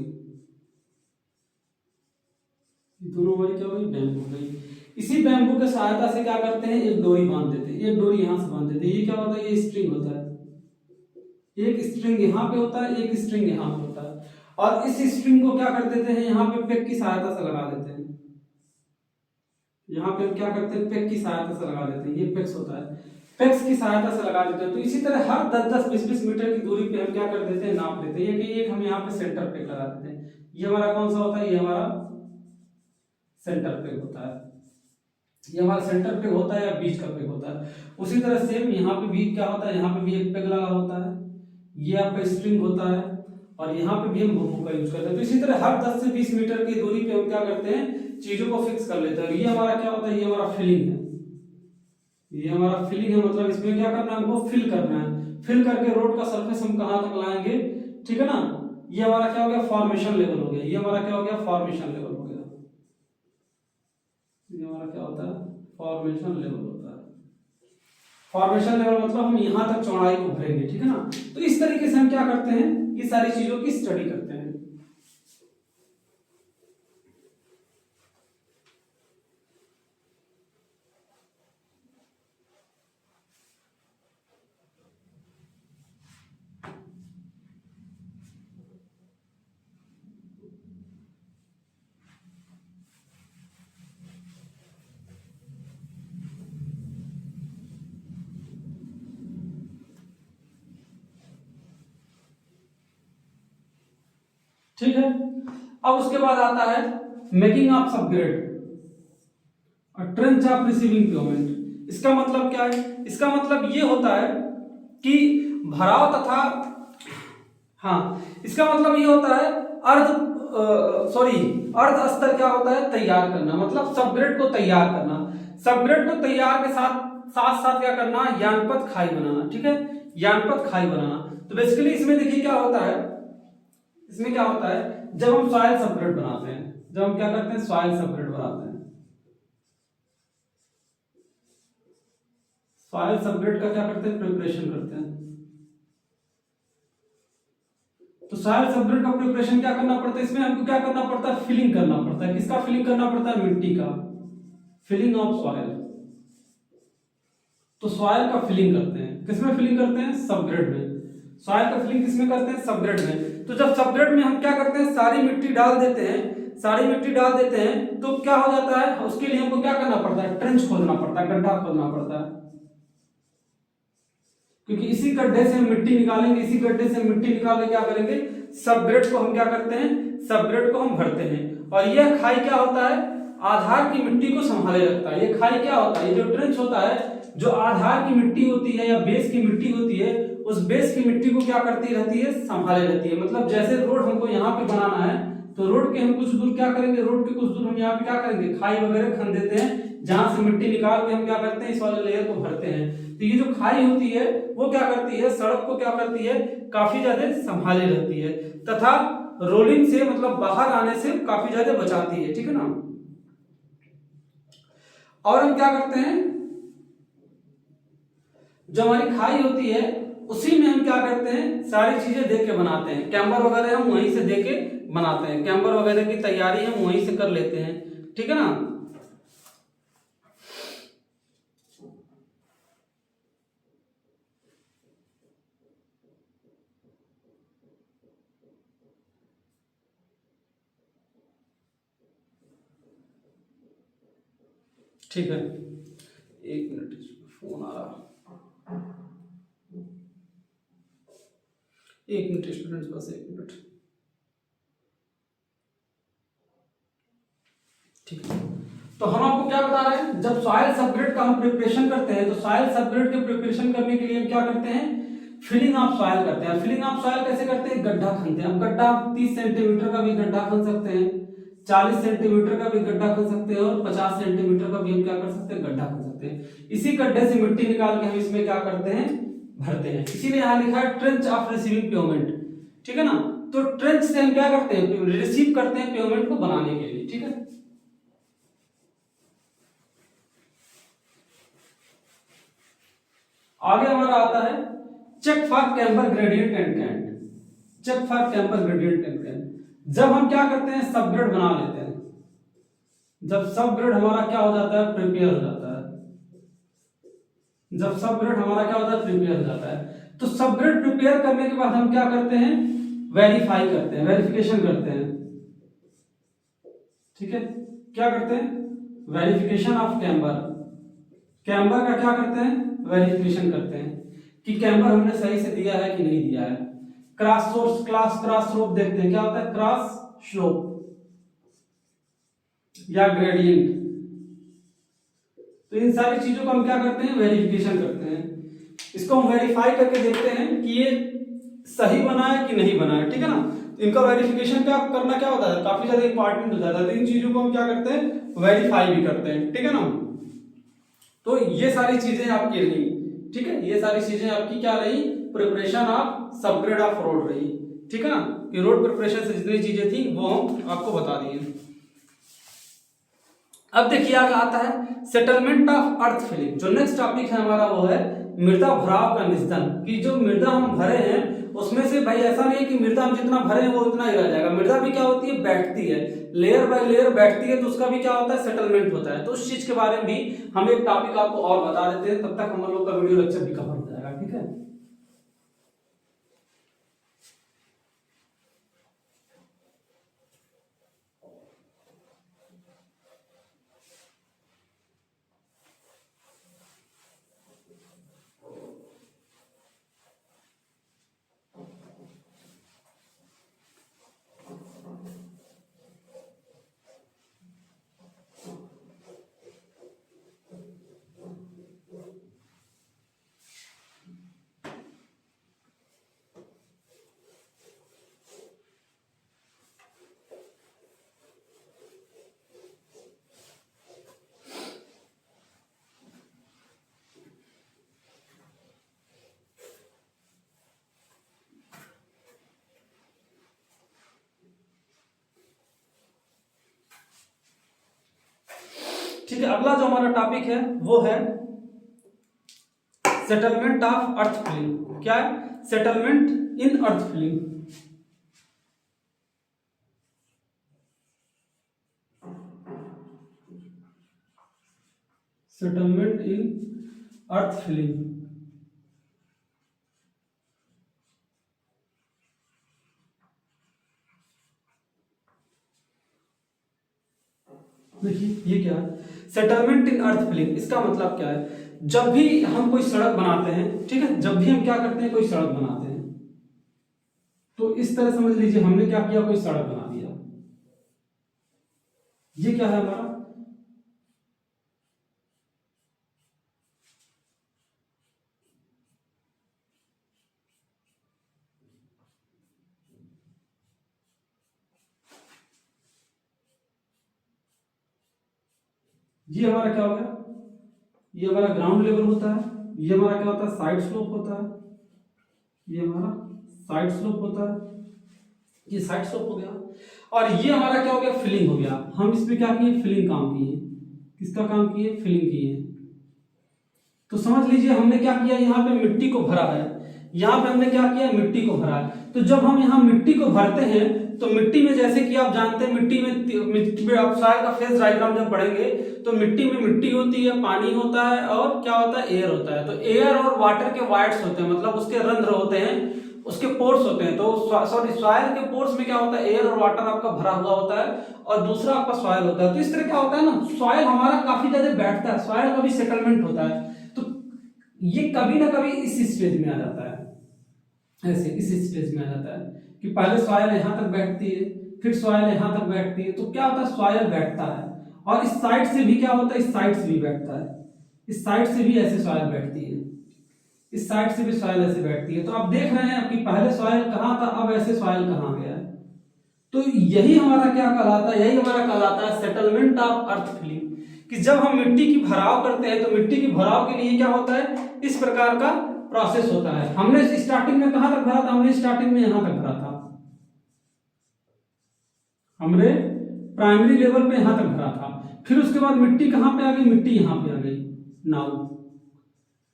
ये दोनों हमारी क्या हो गई, बैम्बू हो गई। इसी बैम्बू के सहायता से क्या करते हैं, एक डोरी बांध देते हैं, एक डोरी यहाँ से बांध देते हैं। ये क्या होता है, ये स्ट्रिंग होता है, एक स्ट्रिंग यहाँ पे होता है, एक स्ट्रिंग यहाँ पे होता है, और इस स्ट्रिंग को क्या कर देते हैं, यहाँ पे पेग की सहायता से लगा देते हैं। यहाँ पे क्या करते हैं, पेग की सहायता से लगा देते हैं, ये पेग्स होता है, पेग्स की सहायता से लगा देते हैं। तो इसी तरह हर 10-10, 20-20 मीटर की दूरी पे हम क्या कर देते हैं, नाप लेते हैं। ये कि एक हम यहाँ पे सेंटर पेग लगा देते हैं। ये हमारा कौन सा होता है, ये हमारा सेंटर पेग होता है, ये हमारा सेंटर पेग होता है या बीच का पेग होता है। उसी तरह सेम यहाँ पे भी क्या होता है, यहाँ पे भी एक पेग लगा होता है, ये आपका स्ट्रिंग होता है, और यहाँ पे भी हम बम्बू का यूज करते हैं। तो इसी तरह हर 10 से 20 मीटर की दूरी पे हम क्या करते हैं, चीजों को फिक्स कर लेते हैं। ये हमारा क्या होता है, ये हमारा फिलिंग है, ये हमारा फिलिंग है, मतलब इसमें क्या करना है, हमको फिल करना है। फिल करके रोड का सरफेस हम कहाँ तक लाएंगे, ठीक है ना। ये हमारा क्या हो गया, फॉर्मेशन लेवल हो गया, ये हमारा क्या हो गया, फॉर्मेशन लेवल हो गया, ये हमारा क्या होता है, फॉर्मेशन लेवल होता है। फॉर्मेशन लेवल मतलब हम यहाँ तक चौड़ाई को भरेंगे, ठीक है ना। तो इस तरीके से हम क्या करते हैं, ये सारी चीजों की स्टडी करते हैं। ठीक है, अब उसके बाद आता है मेकिंग ऑफ सबग्रेड और ट्रेंच ऑफ रिसीविंग पेमेंट। इसका मतलब क्या है, इसका मतलब ये होता है कि भराव तथा, हाँ, इसका मतलब ये होता है अर्ध स्तर क्या होता है, तैयार करना, मतलब सबग्रेड को तैयार करना। सबग्रेड को तैयार के साथ साथ साथ क्या करना, यानपथ खाई बनाना, ठीक है, यानपथ खाई बनाना। तो बेसिकली इसमें देखिए क्या होता है, इसमें क्या होता है, जब हम सॉइल सबग्रेड बनाते हैं, जब हम क्या करते हैं, सॉइल सबग्रेड बनाते हैं, सॉइल सबग्रेड का क्या करते हैं, प्रिपरेशन करते हैं। तो सॉइल सबग्रेड का प्रिपरेशन क्या करना पड़ता है, इसमें हमको क्या करना पड़ता है, फिलिंग करना पड़ता है। किसका फिलिंग करना पड़ता है, मिट्टी का, फिलिंग ऑफ सॉइल। तो सॉइल का फिलिंग करते हैं, किसमें फिलिंग करते हैं, सबग्रेड में। सॉइल का फिलिंग किसमें करते हैं, सबग्रेड में। तो जब सबग्रेड में हम क्या करते हैं, सारी मिट्टी डाल देते हैं, सारी मिट्टी डाल देते हैं, तो क्या हो जाता है, उसके लिए हमको क्या करना पड़ता है, ट्रेंच खोदना पड़ता है, गड्ढा खोदना पड़ता है, क्योंकि इसी गड्ढे से हम मिट्टी निकालेंगे, इसी गड्ढे से मिट्टी निकाल के क्या करेंगे, सबग्रेड को हम क्या करते हैं, सबग्रेड को हम भरते हैं। और यह खाई क्या होता है, आधार की मिट्टी को संभाले रखता है। ये खाई क्या होता है, ये जो ट्रेंच होता है, जो आधार की मिट्टी होती है या बेस की मिट्टी होती है, उस बेस की मिट्टी को क्या करती रहती है, संभाले रहती है। मतलब जैसे रोड हमको यहाँ पे बनाना है, तो रोड के हम कुछ दूर क्या करेंगे, रोड के कुछ दूर हम यहाँ पे क्या करेंगे, खाई वगैरह खन देते हैं, जहां से मिट्टी निकाल के हम क्या करते हैं, इस वाले लेयर को भरते हैं। तो ये जो खाई होती है वो क्या करती है, सड़क को क्या करती है, काफी ज्यादा संभाले रहती है, तथा रोलिंग से मतलब बाहर आने से काफी ज्यादा बचाती है, ठीक है ना। और हम क्या करते हैं, जो हमारी खाई होती है उसी में हम क्या करते हैं, सारी चीजें देख के बनाते हैं। कैम्बर वगैरह हम वहीं से देख के बनाते हैं, कैम्बर वगैरह की तैयारी हम वहीं से कर लेते हैं, ठीक है ना। ठीक है, एक मिनट, फोन आ रहा, एक मिनट स्टूडेंट्स, बस एक मिनट। ठीक है, तो हम आपको क्या बता रहे हैं, जब सॉइल सबग्रेड का हम प्रिपरेशन करते हैं, तो सॉइल सबग्रेड के प्रिपरेशन करने के लिए हम क्या करते हैं, फिलिंग ऑफ सॉइल करते हैं। फिलिंग ऑफ सॉइल कैसे करते हैं, गड्ढा खनते हैं। हम गड्ढा 30 सेंटीमीटर का भी गड्ढा खन सकते हैं, 40 सेंटीमीटर का भी गड्ढा खन सकते हैं, और 50 सेंटीमीटर का भी हम क्या कर सकते हैं, गड्ढा खन सकते हैं। इसी गड्ढे से मिट्टी निकाल के हम इसमें क्या करते हैं, भरते हैं। इसीलिए यहाँ लिखा है ट्रेंच ऑफ रिसीविंग पेमेंट, ठीक है ना। तो ट्रेंच से हम क्या करते हैं, रिसीव करते हैं पेमेंट को बनाने के लिए, ठीक है। आगे हमारा आता है check for camber gradient and cant. Check for camber gradient temperature. जब हम क्या करते हैं, सबग्रेड बना लेते हैं, जब सबग्रेड हमारा क्या हो जाता है, प्रिपेयर हो जाता है, जब सबग्रेड हमारा क्या होता है, प्रिपेयर हो जाता है, तो सबग्रेड प्रिपेयर करने के बाद हम क्या करते हैं, वेरीफाई करते हैं, वेरिफिकेशन करते हैं। ठीक है, क्या करते हैं, वेरिफिकेशन ऑफ कैम्बर, कैम्बर का क्या करते हैं, वेरिफिकेशन करते हैं कि कैम्बर हमने सही से दिया है कि नहीं दिया है। Cross source class cross slope देखते हैं, क्या होता है, क्रॉस स्लोप या ग्रेडियंट। तो इन सारी चीजों को हम क्या करते हैं, वेरिफिकेशन करते हैं। इसको हम वेरीफाई करके देखते हैं कि ये सही बना है कि नहीं बना है। ठीक है ना, तो इनका वेरिफिकेशन क्या करना क्या होता है, काफी ज्यादा इंपॉर्टेंट हो जाता है। तो इन चीजों को हम क्या करते हैं, वेरीफाई भी करते हैं। ठीक है ना, तो ये सारी चीजें आपकी रही। ठीक है, ये सारी चीजें आपकी क्या रही, preparation of subgrade of road रही। ठीक है ना, कि रोड प्रिपरेशन से जितनी चीजें थी वो हम आपको बता दिए। अब देखिए आगे आता है सेटलमेंट ऑफ अर्थ फिलिंग। जो नेक्स्ट टॉपिक है हमारा वो है मृदा भराव का निस्तारण। कि जो मृदा हम भरे हैं उसमें से भाई ऐसा नहीं है कि मृदा हम जितना भरे हैं वो उतना ही रह जाएगा। मृदा भी क्या होती है, बैठती है, लेयर बाय लेयर बैठती है, तो उसका भी क्या होता है, सेटलमेंट होता है। तो उस चीज के बारे में भी हम एक टॉपिक आपको और बता देते हैं, तब तक हम लोग का वीडियो लेक्चर भी कवर हो जाएगा। ठीक है, ठीक है, अगला जो हमारा टॉपिक है वो है सेटलमेंट ऑफ अर्थ फिलिंग। क्या है, settlement in earth filling. Settlement in earth filling. देखिए ये क्या है, सेटलमेंट इन अर्थ फिलिंग। इसका मतलब क्या है, जब भी हम कोई सड़क बनाते हैं, ठीक है, जब भी हम क्या करते हैं, कोई सड़क बनाते हैं, तो इस तरह समझ लीजिए हमने क्या किया, कोई सड़क बना दिया। ये क्या है हमारा, ये हमारा क्या हो गया, ये हमारा ग्राउंड लेवल होता है, ये हमारा क्या होता है, साइड स्लोप होता है, ये हमारा साइड स्लोप होता है, ये साइड स्लोप हो गया। और ये हमारा क्या हो गया, फिलिंग हो गया। हम इस पे क्या किए, फिलिंग काम किए। किसका काम किए, फिलिंग किए। तो समझ लीजिए हमने क्या किया, यहाँ पे मिट्टी को भरा है, यहाँ पे हमने क्या किया, मिट्टी को भरा है। तो जब हम यहाँ मिट्टी को भरते हैं तो मिट्टी में जैसे कि आप जानते हैं मिट्टी में आप सॉइल का फेज डायग्राम जब पढ़ेंगे तो मिट्टी में मिट्टी होती है, पानी होता है और क्या होता है, एयर होता है। तो एयर और वाटर के वाइड्स होते हैं, मतलब उसके रंध्र होते हैं, उसके पोर्स होते हैं। तो सॉरी सॉइल के पोर्स में क्या होता है, एयर और वाटर आपका भरा हुआ होता है और दूसरा आपका सॉइल होता है। तो इस तरह क्या होता है ना, सॉइल हमारा काफी ज्यादा बैठता है, सॉइल का भी सेटलमेंट होता है। तो ये कभी ना कभी इस स्टेज में आ जाता है, ऐसे इस स्टेज में आ जाता है कि पहले सॉइल यहाँ तक बैठती है, फिर सॉइल यहाँ तक बैठती है। तो क्या होता है, सॉइल बैठता है और इस साइड से भी क्या होता है, इस साइड से भी बैठता है, इस साइड से भी ऐसे सॉइल बैठती है, इस साइड से भी सॉइल ऐसे बैठती है। तो आप देख रहे हैं कि पहले सॉइल कहाँ था, अब ऐसे सॉइल कहाँ गया है। तो यही हमारा क्या कहलाता है, यही हमारा कहलाता है सेटलमेंट ऑफ अर्थ फिलिंग। कि जब हम मिट्टी की भराव करते हैं तो मिट्टी की भराव के लिए क्या होता है, इस प्रकार का प्रोसेस होता है। हमने स्टार्टिंग में कहां तक भरा था, हमने स्टार्टिंग में यहां तक भरा था, हमने प्राइमरी लेवल पे यहां तक भरा था। फिर उसके बाद मिट्टी कहां पे आ गई, मिट्टी यहां पे आ गई। नाउ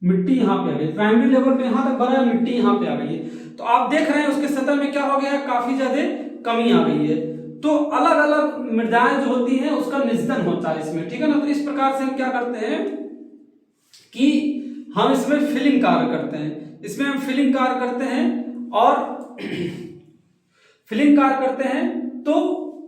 मिट्टी यहां पे आ गई, प्राइमरी लेवल पे यहां तक भरा है, मिट्टी यहां पे आ गई है। तो आप देख रहे हैं उसके सतह में क्या हो गया है, काफी ज्यादा कमी आ गई है। तो अलग अलग मृदाएं जो होती हैं उसका निस्दन होता है इसमें, ठीक है ना। तो इस प्रकार से हम क्या करते हैं कि हम इसमें फिलिंग कार्य करते हैं, इसमें हम फिलिंग कार्य करते हैं और फिलिंग कार्य करते हैं। तो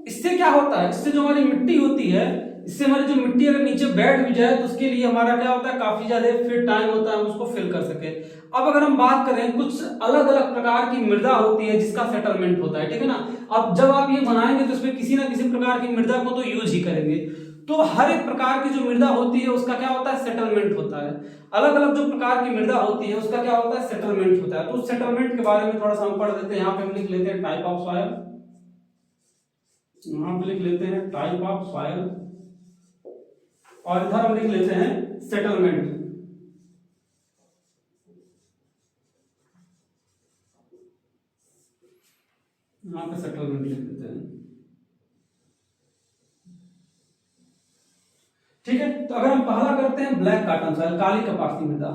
इससे क्या होता है, इससे जो हमारी मिट्टी होती है, इससे हमारी जो मिट्टी अगर नीचे बैठ भी जाए तो उसके लिए हमारा क्या होता है, काफी ज्यादा फिर टाइम होता है हम उसको फिल कर सके। अब अगर हम बात करें, कुछ अलग अलग प्रकार की मृदा होती है जिसका सेटलमेंट होता है, ठीक है ना। अब जब आप ये बनाएंगे तो इसमें किसी ना किसी प्रकार की मृदा को तो यूज ही करेंगे। तो हर एक प्रकार की जो मृदा होती है उसका क्या होता है, सेटलमेंट होता है। अलग अलग जो प्रकार की मृदा होती है उसका क्या होता है, सेटलमेंट होता है। तो उस सेटलमेंट के बारे में थोड़ा सा हम पढ़ देते हैं। यहाँ पे हम लिख लेते हैं टाइप ऑफ सॉइल, यहाँ पे लिख लेते हैं टाइप ऑफ सॉइल, और इधर हम लिख लेते हैं सेटलमेंट। यहाँ पे सेटलमेंट लिख देते हैं, ठीक है। तो अगर हम पहला करते हैं ब्लैक कॉटन सॉइल, काली कपासी मृदा,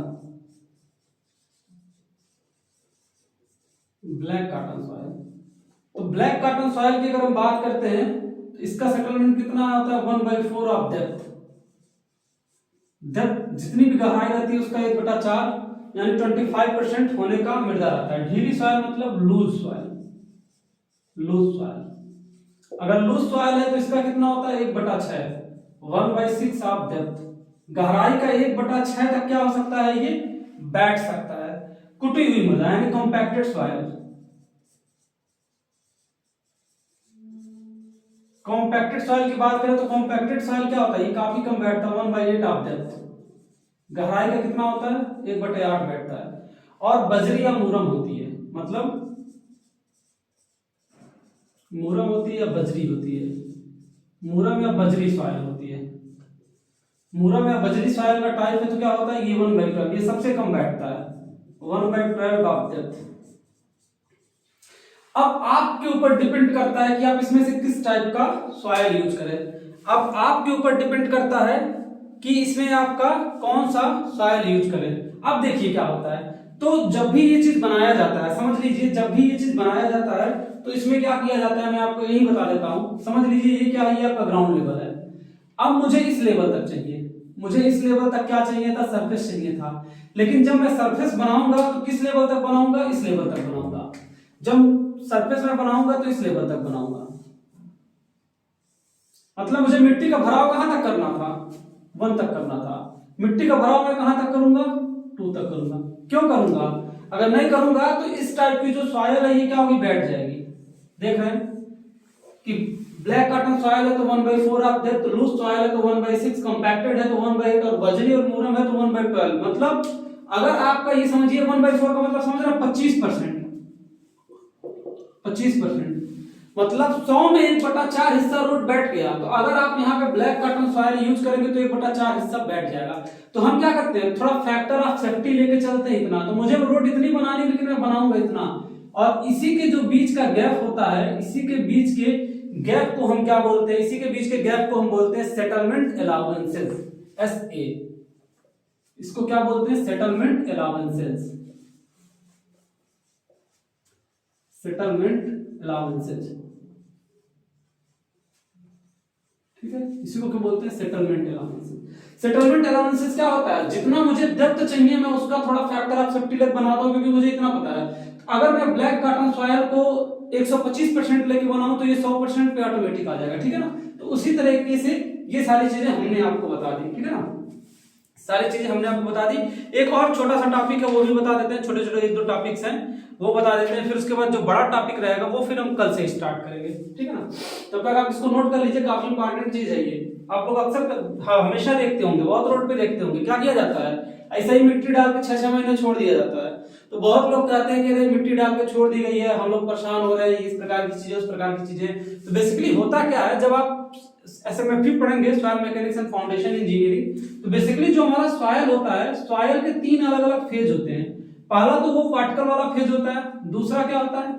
ब्लैक कॉटन सॉइल। तो ब्लैक कॉटन सॉइल की अगर हम बात करते हैं तो इसका सेटलमेंट कितना होता है, 1/4 ऑफ डेप्थ। डेप्थ जितनी भी गहराई रहती है उसका 1/4 यानी 25% होने का मृदा रहता है। ढीली सॉइल मतलब लूज सॉइल, लूज सॉइल। अगर लूज सॉइल है तो इसका कितना होता है, 1/6, 1/6 ऑफ डेप्थ। गहराई का 1/6 तक क्या हो सकता है, ये बैठ सकता है। कुटी हुई मृदा यानी कॉम्पैक्टेड सॉइल, कॉम्पैक्टेड सॉइल की बात करें तो कॉम्पैक्टेड सॉइल क्या होता है, ये काफी कम बैठता है, 1/8 ऑफ डेप्थ। गहराई का कितना होता है, 1/8 बैठता है। और बजरी या मूरम होती है, मतलब मूरम होती है या बजरी होती है, मूरम या बजरी सॉइल होती है। मूरम या बजरी सॉइल का टाइप है तो क्या होता है, ये 1/12, ये सबसे कम बैठता है, 1/12 ऑफ डेप्थ। अब आपके ऊपर डिपेंड करता है कि आप इसमें से किस टाइप का सॉइल यूज करें। अब आपके ऊपर डिपेंड करता है कि इसमें आपका कौन सा सॉइल यूज करें। अब देखिए क्या होता है, तो जब भी ये चीज बनाया जाता है, समझ लीजिए जब भी ये चीज बनाया जाता है तो इसमें क्या किया जाता है, मैं आपको यही बता देता हूं। समझ लीजिए ये क्या है, ये आपका ग्राउंड लेवल है। अब मुझे इस लेवल तक चाहिए, मुझे इस लेवल तक क्या चाहिए था, सरफेस चाहिए था। लेकिन जब मैं सरफेस बनाऊंगा तो किस लेवल तक बनाऊंगा, इस लेवल तक बनाऊंगा। जब सरफेस में बनाऊंगा तो इस लेवल तक बनाऊंगा। मतलब मुझे मिट्टी का भराव कहां तक करना था, 1 तक करना था। मिट्टी का भराव मैं कहां तक करूंगा, 2 तक करूंगा। क्यों करूंगा, अगर नहीं करूंगा तो इस टाइप की जो सॉइल है ये क्या होगी, बैठ जाएगी। देख रहे हैं कि ब्लैक कॉटन सॉइल है तो 1/4 ऑफ डेप्थ, लूज सॉइल है तो 1/6, कॉम्पैक्टेड है तो 1/8, और बजरी और मूरम है तो 1/12। मतलब अगर आपका ये समझिए 1/4 का मतलब समझ रहे हैं 25%, 25%। मतलब 100 में 1/4 हिस्सा रूट बैठ गया। तो अगर आप यहाँ पे ब्लैक कॉटन सॉइल यूज करेंगे तो 1/4 हिस्सा बैठ जाएगा। तो हम क्या करते हैं, थोड़ा फैक्टर ऑफ सेफ्टी लेके चलते हैं इतना। तो मुझे रूट इतनी बनानी है लेकिन मैं बनाऊंगा इतना, और इसी के जो बीच का गैप होता है, इसी के बीच के गैप को हम क्या बोलते हैं, इसी के बीच के गैप को हम बोलते हैं सेटलमेंट अलाउंसेस, SA। इसको क्या बोलते हैं, सेटलमेंट अलाउंसेस, सेटलमेंट अलाउंसेस, ठीक है। इसी को क्या बोलते हैं, सेटलमेंट अलाउंसेस। सेटलमेंट अलाउंसेस क्या होता है, जितना मुझे डेप्थ चाहिए मैं उसका थोड़ा फैक्टर ऑफ सेफ्टी लेके बनाता हूं, क्योंकि मुझे इतना पता है अगर मैं ब्लैक कॉटन सॉइल को 125% लेके बनाऊं तो ये 100% पे ऑटोमेटिक आ जाएगा, ठीक है ना। तो उसी तरीके से ये सारी चीजें हमने आपको बता दी, ठीक है ना, सारी चीजें हमने आपको बता दी। एक और छोटा सा टॉपिक है वो भी बता देते हैं, छोटे छोटे 1-2 टॉपिक्स हैं वो बता देते हैं। फिर उसके बाद जो बड़ा टॉपिक रहेगा वो फिर हम कल से स्टार्ट करेंगे, ठीक है ना। तब तक आप इसको नोट कर लीजिए, काफी इंपॉर्टेंट चीज है ये। आप लोग अक्सर हमेशा देखते होंगे, बहुत रोड पे देखते होंगे, क्या किया जाता है, ऐसा ही मिट्टी डाल के 6-6 महीने छोड़ दिया जाता है। तो बहुत लोग कहते हैं कि अरे मिट्टी डाल के छोड़ दी गई है, हम लोग परेशान हो रहे हैं, इस प्रकार की चीजें उस प्रकार की चीजें। तो बेसिकली होता क्या है, जब आप SMFT पढ़ेंगे, soil mechanics and foundation engineering, तो बेसिकली जो हमारा सॉइल होता है, सॉइल के 3 अलग अलग फेज होते हैं। पहला तो वो पार्टिकल वाला फेज होता है, दूसरा क्या होता है,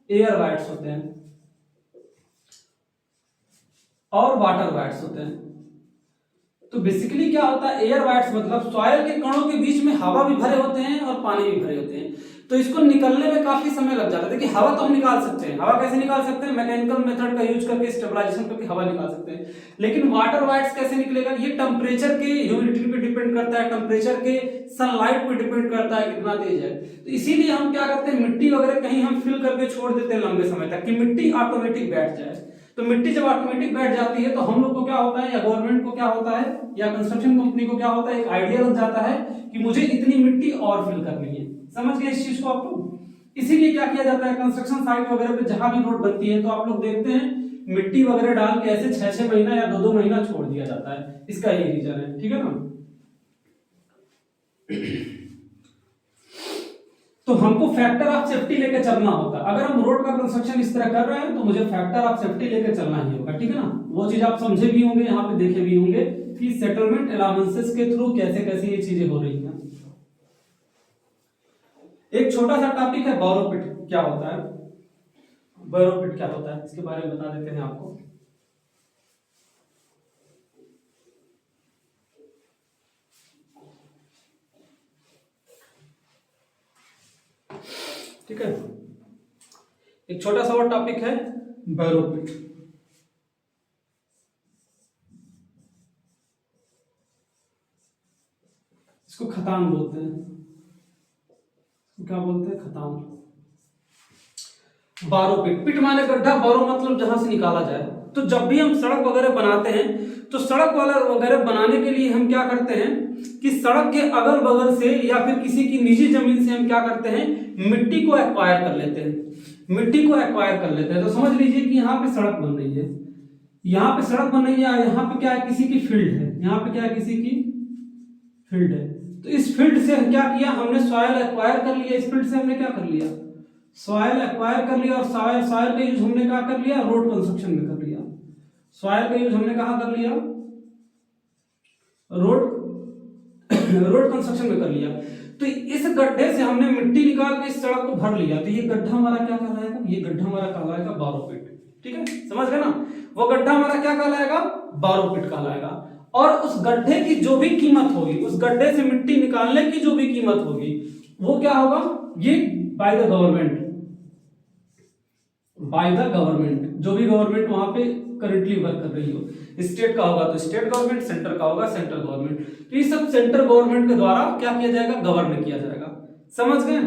एयर वाइट्स होते हैं, और वाटर वाइट्स होते हैं। तो बेसिकली क्या होता है, एयर वाइट्स मतलब सॉइल के कणों के बीच में हवा भी भरे होते हैं और पानी भी भरे होते हैं। तो इसको निकलने में काफी समय लग जाता है। देखिए हवा तो हम निकाल सकते हैं, हवा कैसे निकाल सकते हैं, मैकेनिकल मेथड का यूज करके स्टेबलाइजेशन करके हवा निकाल सकते हैं, लेकिन वाटर वाइट्स कैसे निकलेगा, ये टेम्परेचर के ह्यूमिडिटी पे डिपेंड करता है, टेम्परेचर के सनलाइट पे डिपेंड करता है कितना तेज है। तो इसीलिए हम क्या करते हैं, मिट्टी वगैरह कहीं हम फिल करके छोड़ देते हैं लंबे समय तक कि मिट्टी ऑटोमेटिक बैठ जाए। तो मिट्टी जब ऑटोमेटिक बैठ जाती है तो हम लोग को क्या होता है, या गवर्नमेंट को क्या होता है, या कंस्ट्रक्शन कंपनी को क्या होता है, एक आइडिया लग जाता है कि मुझे इतनी मिट्टी और फिल करनी है। समझ गए इस चीज को आप लोग? इसीलिए क्या किया जाता है, कंस्ट्रक्शन साइट वगैरह पे जहां भी रोड बनती है तो आप लोग देखते हैं मिट्टी वगैरह डाल के ऐसे 6-6 महीना या 2-2 महीना छोड़ दिया जाता है। इसका ये रीजन है, ठीक है ना। तो हमको फैक्टर ऑफ सेफ्टी लेके चलना होता है। अगर हम रोड का कंस्ट्रक्शन इस तरह कर रहे हैं तो मुझे फैक्टर ऑफ सेफ्टी लेके चलना ही होगा, ठीक है ना। वो चीज आप समझे भी होंगे, यहाँ पे देखे भी होंगे कि सेटलमेंट अलाउंसेस के थ्रू कैसे कैसे ये चीजें हो रही हैं। एक छोटा सा टॉपिक है बोरोपिट क्या होता है, बोरोपिट क्या होता है इसके बारे में बता देते हैं आपको। ठीक है, एक छोटा सा और टॉपिक है बोरोपिट। इसको खतान बोलते हैं, क्या बोलते हैं, खतान। बोरोपिट, पिट माने गड्ढा, बोरो मतलब जहां से निकाला जाए। तो जब भी हम सड़क वगैरह बनाते हैं तो सड़क वगैरह बनाने के लिए हम क्या करते हैं कि सड़क के अगल बगल से या फिर किसी की निजी जमीन से हम क्या करते हैं, मिट्टी को एक्वायर कर लेते हैं, मिट्टी को एक्वायर कर लेते हैं। तो समझ लीजिए कि यहाँ पे सड़क बन रही है, यहाँ पे सड़क बन रही है, यहाँ पे क्या है, किसी की फील्ड है, यहाँ पे क्या है, किसी की फील्ड है। तो इस फील्ड से क्या किया हमने, सॉयल एक्वायर कर लिया। इस फील्ड से हमने क्या कर लिया, सॉयल एक्वायर कर लिया। और सॉयल का यूज हमने क्या कर लिया, रोड कंस्ट्रक्शन में कर लिया। सॉयल का यूज हमने कहां कर लिया, रोड कंस्ट्रक्शन में कर लिया। तो इस गड्ढे से हमने मिट्टी निकाल के इस सड़क को भर लिया। तो ये गड्ढा हमारा क्या कहलाएगा, ये गड्ढा हमारा कहलाएगा बोरोपिट। ठीक है, समझ गए ना। वो गड्ढा हमारा क्या कहलाएगा, बोरोपिट कहलाएगा। और उस गड्ढे की जो भी कीमत होगी, उस गड्ढे से मिट्टी निकालने की जो भी कीमत होगी, वो क्या होगा, ये by the government, by the government, जो भी गवर्नमेंट वहां पे करंटली वर्क कर रही हो। स्टेट का होगा तो स्टेट गवर्नमेंट, सेंटर का होगा सेंट्रल गवर्नमेंट। तो ये सब सेंट्रल गवर्नमेंट के द्वारा क्या किया जाएगा, गवर्न किया जाएगा। समझ गए।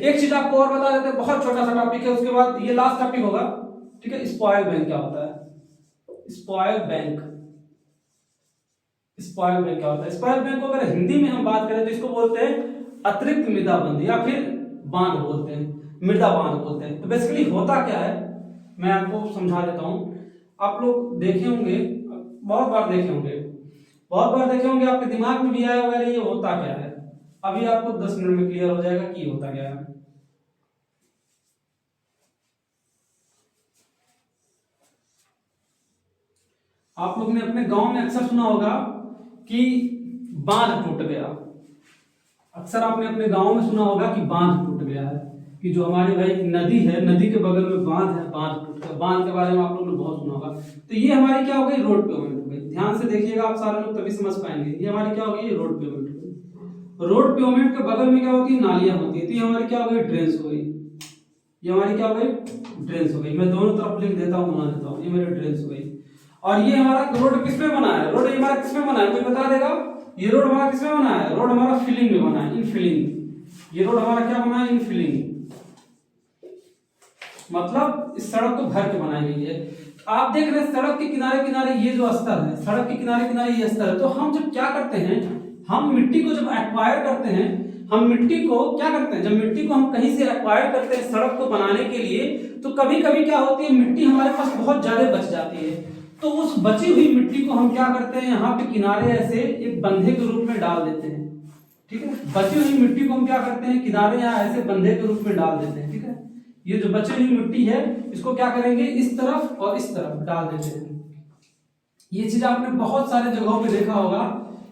एक चीज आपको और बता देते हैं, बहुत छोटा सा टॉपिक है, उसके बाद ये लास्ट टॉपिक होगा। ठीक है, स्पॉइल बैंक क्या होता है, स्पॉइल बैंक, स्पॉइल बैंक क्या होता है। स्पॉइल बैंक को अगर हिंदी में हम बात करें तो इसको बोलते हैं अतिरिक्त मृदाबंद या फिर बांध बोलते हैं, मृदा बांध बोलते हैं। तो बेसिकली होता क्या है मैं आपको समझा देता हूं। आप लोग देखे होंगे, बहुत बार देखे होंगे, बहुत बार देखे होंगे, आपके दिमाग में भी आया होगा ये होता क्या है। अभी आपको 10 मिनट में क्लियर हो जाएगा कि होता क्या है। आप लोग ने अपने गांव में अक्सर सुना होगा कि बांध टूट गया। अक्सर आपने अपने गांव में सुना होगा कि बांध टूट गया है, कि जो हमारी भाई नदी है, नदी के बगल में बांध है, बांध टूट गया। बांध के बारे में आप लोग ने बहुत सुना होगा। तो ये हमारी क्या हो गई, रोड पेमेंट हो गई। ध्यान से देखिएगा आप सारे लोग तभी समझ पाएंगे। ये हमारी क्या हो गई, रोड पेमेंट हो गई। रोड पेमेंट के बगल में क्या होती है, नालियां होती है। तो ये हमारी क्या हो गई, ड्रेन्स हो गई। ये हमारी क्या हो गई, ड्रेन्स हो गई। मैं दोनों तरफ लिख देता हूँ, बना देता हूँ, ये मेरी ड्रेन्स हो गई। और ये हमारा रोड किसमें बना है, रोड हमारा किसमें बना है, कोई बता देगा। ये रोड हमारा किसमें बना है, रोड हमारा फिलिंग में बना है, इन फिलिंग। ये रोड हमारा क्या बना है, इन फिलिंग, मतलब इस सड़क को भर के बनाई गई है। आप देख रहे हैं सड़क के किनारे किनारे ये जो स्तर है, सड़क के किनारे किनारे ये स्तर है। तो हम जब क्या करते हैं, हम मिट्टी को जब एक्वायर करते हैं, हम मिट्टी को क्या करते हैं, जब मिट्टी को हम कहीं से एक्वायर करते हैं सड़क को बनाने के लिए, तो कभी कभी क्या होती है, मिट्टी हमारे पास बहुत ज्यादा बच जाती है। तो उस बची हुई मिट्टी को हम क्या करते हैं, यहाँ पे किनारे ऐसे एक बंधे के रूप में डाल देते हैं। ठीक है, बची हुई मिट्टी को हम क्या करते हैं, किनारे यहाँ ऐसे बंधे के रूप में डाल देते हैं। ठीक है, ये जो बची हुई मिट्टी है इसको क्या करेंगे, इस तरफ और इस तरफ डाल देते हैं। ये चीज आपने बहुत सारे जगहों पे देखा होगा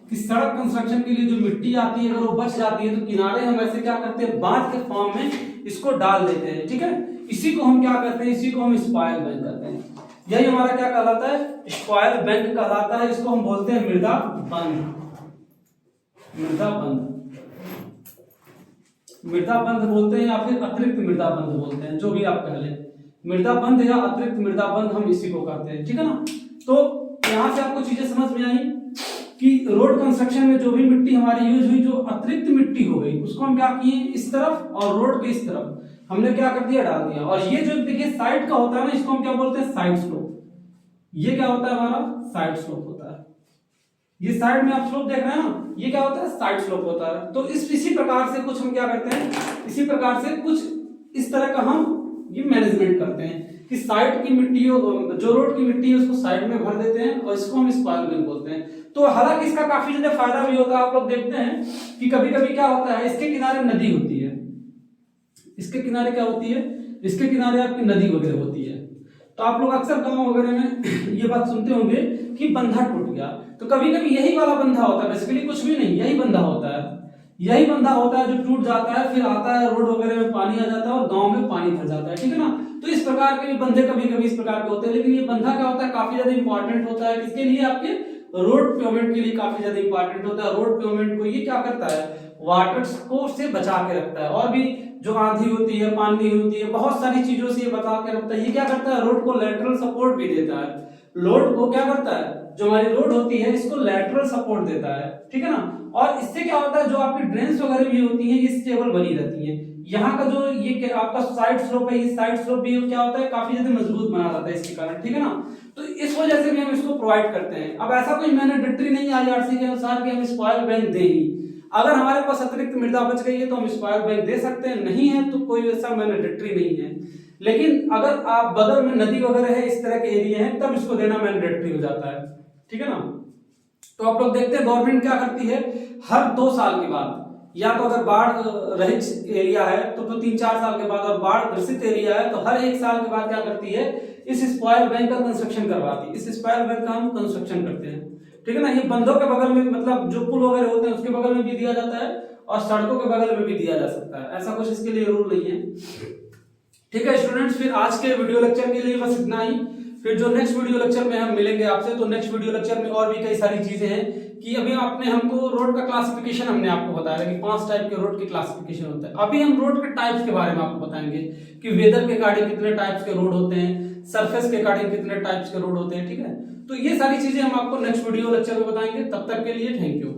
कि सड़क कंस्ट्रक्शन के लिए जो मिट्टी आती है, अगर वो बच जाती है तो किनारे हम ऐसे क्या करते हैं, बांध के फॉर्म में इसको डाल देते हैं। ठीक है, इसी को हम क्या करते हैं, इसी को हम स्पॉइल बैंक करते हैं। यही हमारा क्या कहलाता है, स्पॉइल बैंक कहलाता है। इसको हम बोलते हैं मृदा बंध, मृदा बंध। मृदा बंध बोलते हैं या फिर अतिरिक्त मृदा बंध बोलते हैं, जो भी आप कह लें, मृदा बंध या अतिरिक्त मृदा बंध हम इसी को कहते हैं, ठीक है ना। तो यहाँ से आपको चीजें समझ में आई कि रोड कंस्ट्रक्शन में जो भी मिट्टी हमारी यूज हुई, जो अतिरिक्त मिट्टी हो गई उसको हम क्या किए, इस तरफ और रोड के इस तरफ हमने क्या कर दिया, डाल दिया। और ये जो देखिए साइड का होता है ना, इसको हम क्या बोलते हैं, साइड स्लोप। ये क्या होता है, हमारा साइड स्लोप होता है। ये साइड में आप स्लोप देख रहे हैं ना, ये क्या होता है, साइड स्लोप होता है। तो इसी प्रकार से कुछ हम क्या करते हैं, इसी प्रकार से कुछ इस तरह का हम ये मैनेजमेंट करते हैं कि साइड की मिट्टी, जो रोड की मिट्टी है उसको साइड में भर देते हैं और इसको हम स्पॉइल बिन बोलते हैं। तो हालांकि इसका काफी ज्यादा फायदा भी होता है। आप लोग देखते हैं कि कभी कभी क्या होता है, इसके किनारे नदी होती है, इसके किनारे क्या होती है, इसके किनारे आपकी नदी वगैरह होती है। तो आप लोग अक्सर गांव वगैरह में ये बात सुनते होंगे कि बंधा टूट गया, तो कभी कभी यही वाला बंधा होता है, बेसिकली कुछ भी नहीं, यही बंधा होता है, यही बंधा होता है जो टूट जाता है, फिर आता है रोड वगैरह में पानी आ जाता है और गांव में पानी भर जाता है, ठीक है ना। तो इस प्रकार के भी बंधे कभी कभी इस प्रकार के होते हैं, लेकिन ये बंधा क्या होता है, काफी ज्यादा इंपॉर्टेंट होता है। किसके लिए, आपके रोड पेमेंट के लिए काफी ज्यादा इंपॉर्टेंट होता है। रोड पेमेंट को ये क्या करता है, वाटर को से बचा के रखता है, और भी जो आंधी होती है, पानी होती है, बहुत सारी चीजों से ये बचा के रखता है। ये क्या करता है, रोड को लेटरल सपोर्ट भी देता है। लोड को क्या करता है, जो हमारी रोड होती है इसको लेटरल सपोर्ट देता है, ठीक है ना। और इससे क्या होता है, जो आपकी ड्रेन्स वगैरह भी होती हैं ये स्टेबल बनी रहती हैं। यहाँ का जो ये आपका साइड स्लोप है, ये साइड स्लोप भी क्या होता है, काफी ज्यादा मजबूत बना रहता है इसके कारण, ठीक है ना। तो इस वजह से भी हम इसको प्रोवाइड करते हैं। अब ऐसा कोई मैंडेटरी नहीं है आईआरसी के अनुसार कि हम स्पॉइल बैंक दें ही। अगर हमारे पास अतिरिक्त मृदा बच गई है तो हम स्पॉइल बैंक दे सकते हैं, नहीं है तो कोई ऐसा मैंडेटरी नहीं है। लेकिन अगर आप बगल में नदी वगैरह है, इस तरह के एरिया है, तब इसको देना मैंडेटरी हो जाता है, ठीक है ना। तो आप लोग देखते हैं गवर्नमेंट क्या करती है, हर 2 साल के बाद, या तो अगर बाढ़ रहित एरिया है तो 3-4 साल के बाद, और बाढ़ ग्रसित एरिया है तो हर 1 साल के बाद क्या करती है, इस स्पॉइल बैंक का कंस्ट्रक्शन करवाती है। इस स्पॉइल बैंक का हम कंस्ट्रक्शन करते हैं, ठीक है ना। ये बंधों के बगल में, मतलब जो पुल वगैरह होते हैं उसके बगल में भी दिया जाता है और सड़कों के बगल में भी दिया जा सकता है, ऐसा कुछ इसके लिए रूल नहीं है, ठीक है स्टूडेंट्स। फिर आज के वीडियो लेक्चर के लिए बस इतना ही। फिर जो नेक्स्ट वीडियो लेक्चर में हम मिलेंगे आपसे, तो नेक्स्ट वीडियो लेक्चर में और भी कई सारी चीजें हैं कि अभी आपने हमको रोड का क्लासिफिकेशन हमने आपको बताया कि 5 टाइप के रोड के क्लासिफिकेशन होता है। अभी हम रोड के टाइप्स के बारे में आपको बताएंगे कि वेदर के अकॉर्डिंग कितने टाइप्स के रोड होते हैं, सरफेस के अकॉर्डिंग कितने टाइप्स के रोड होते हैं, ठीक है। तो ये सारी चीजें हम आपको नेक्स्ट वीडियो लेक्चर में बताएंगे। तब तक के लिए थैंक यू।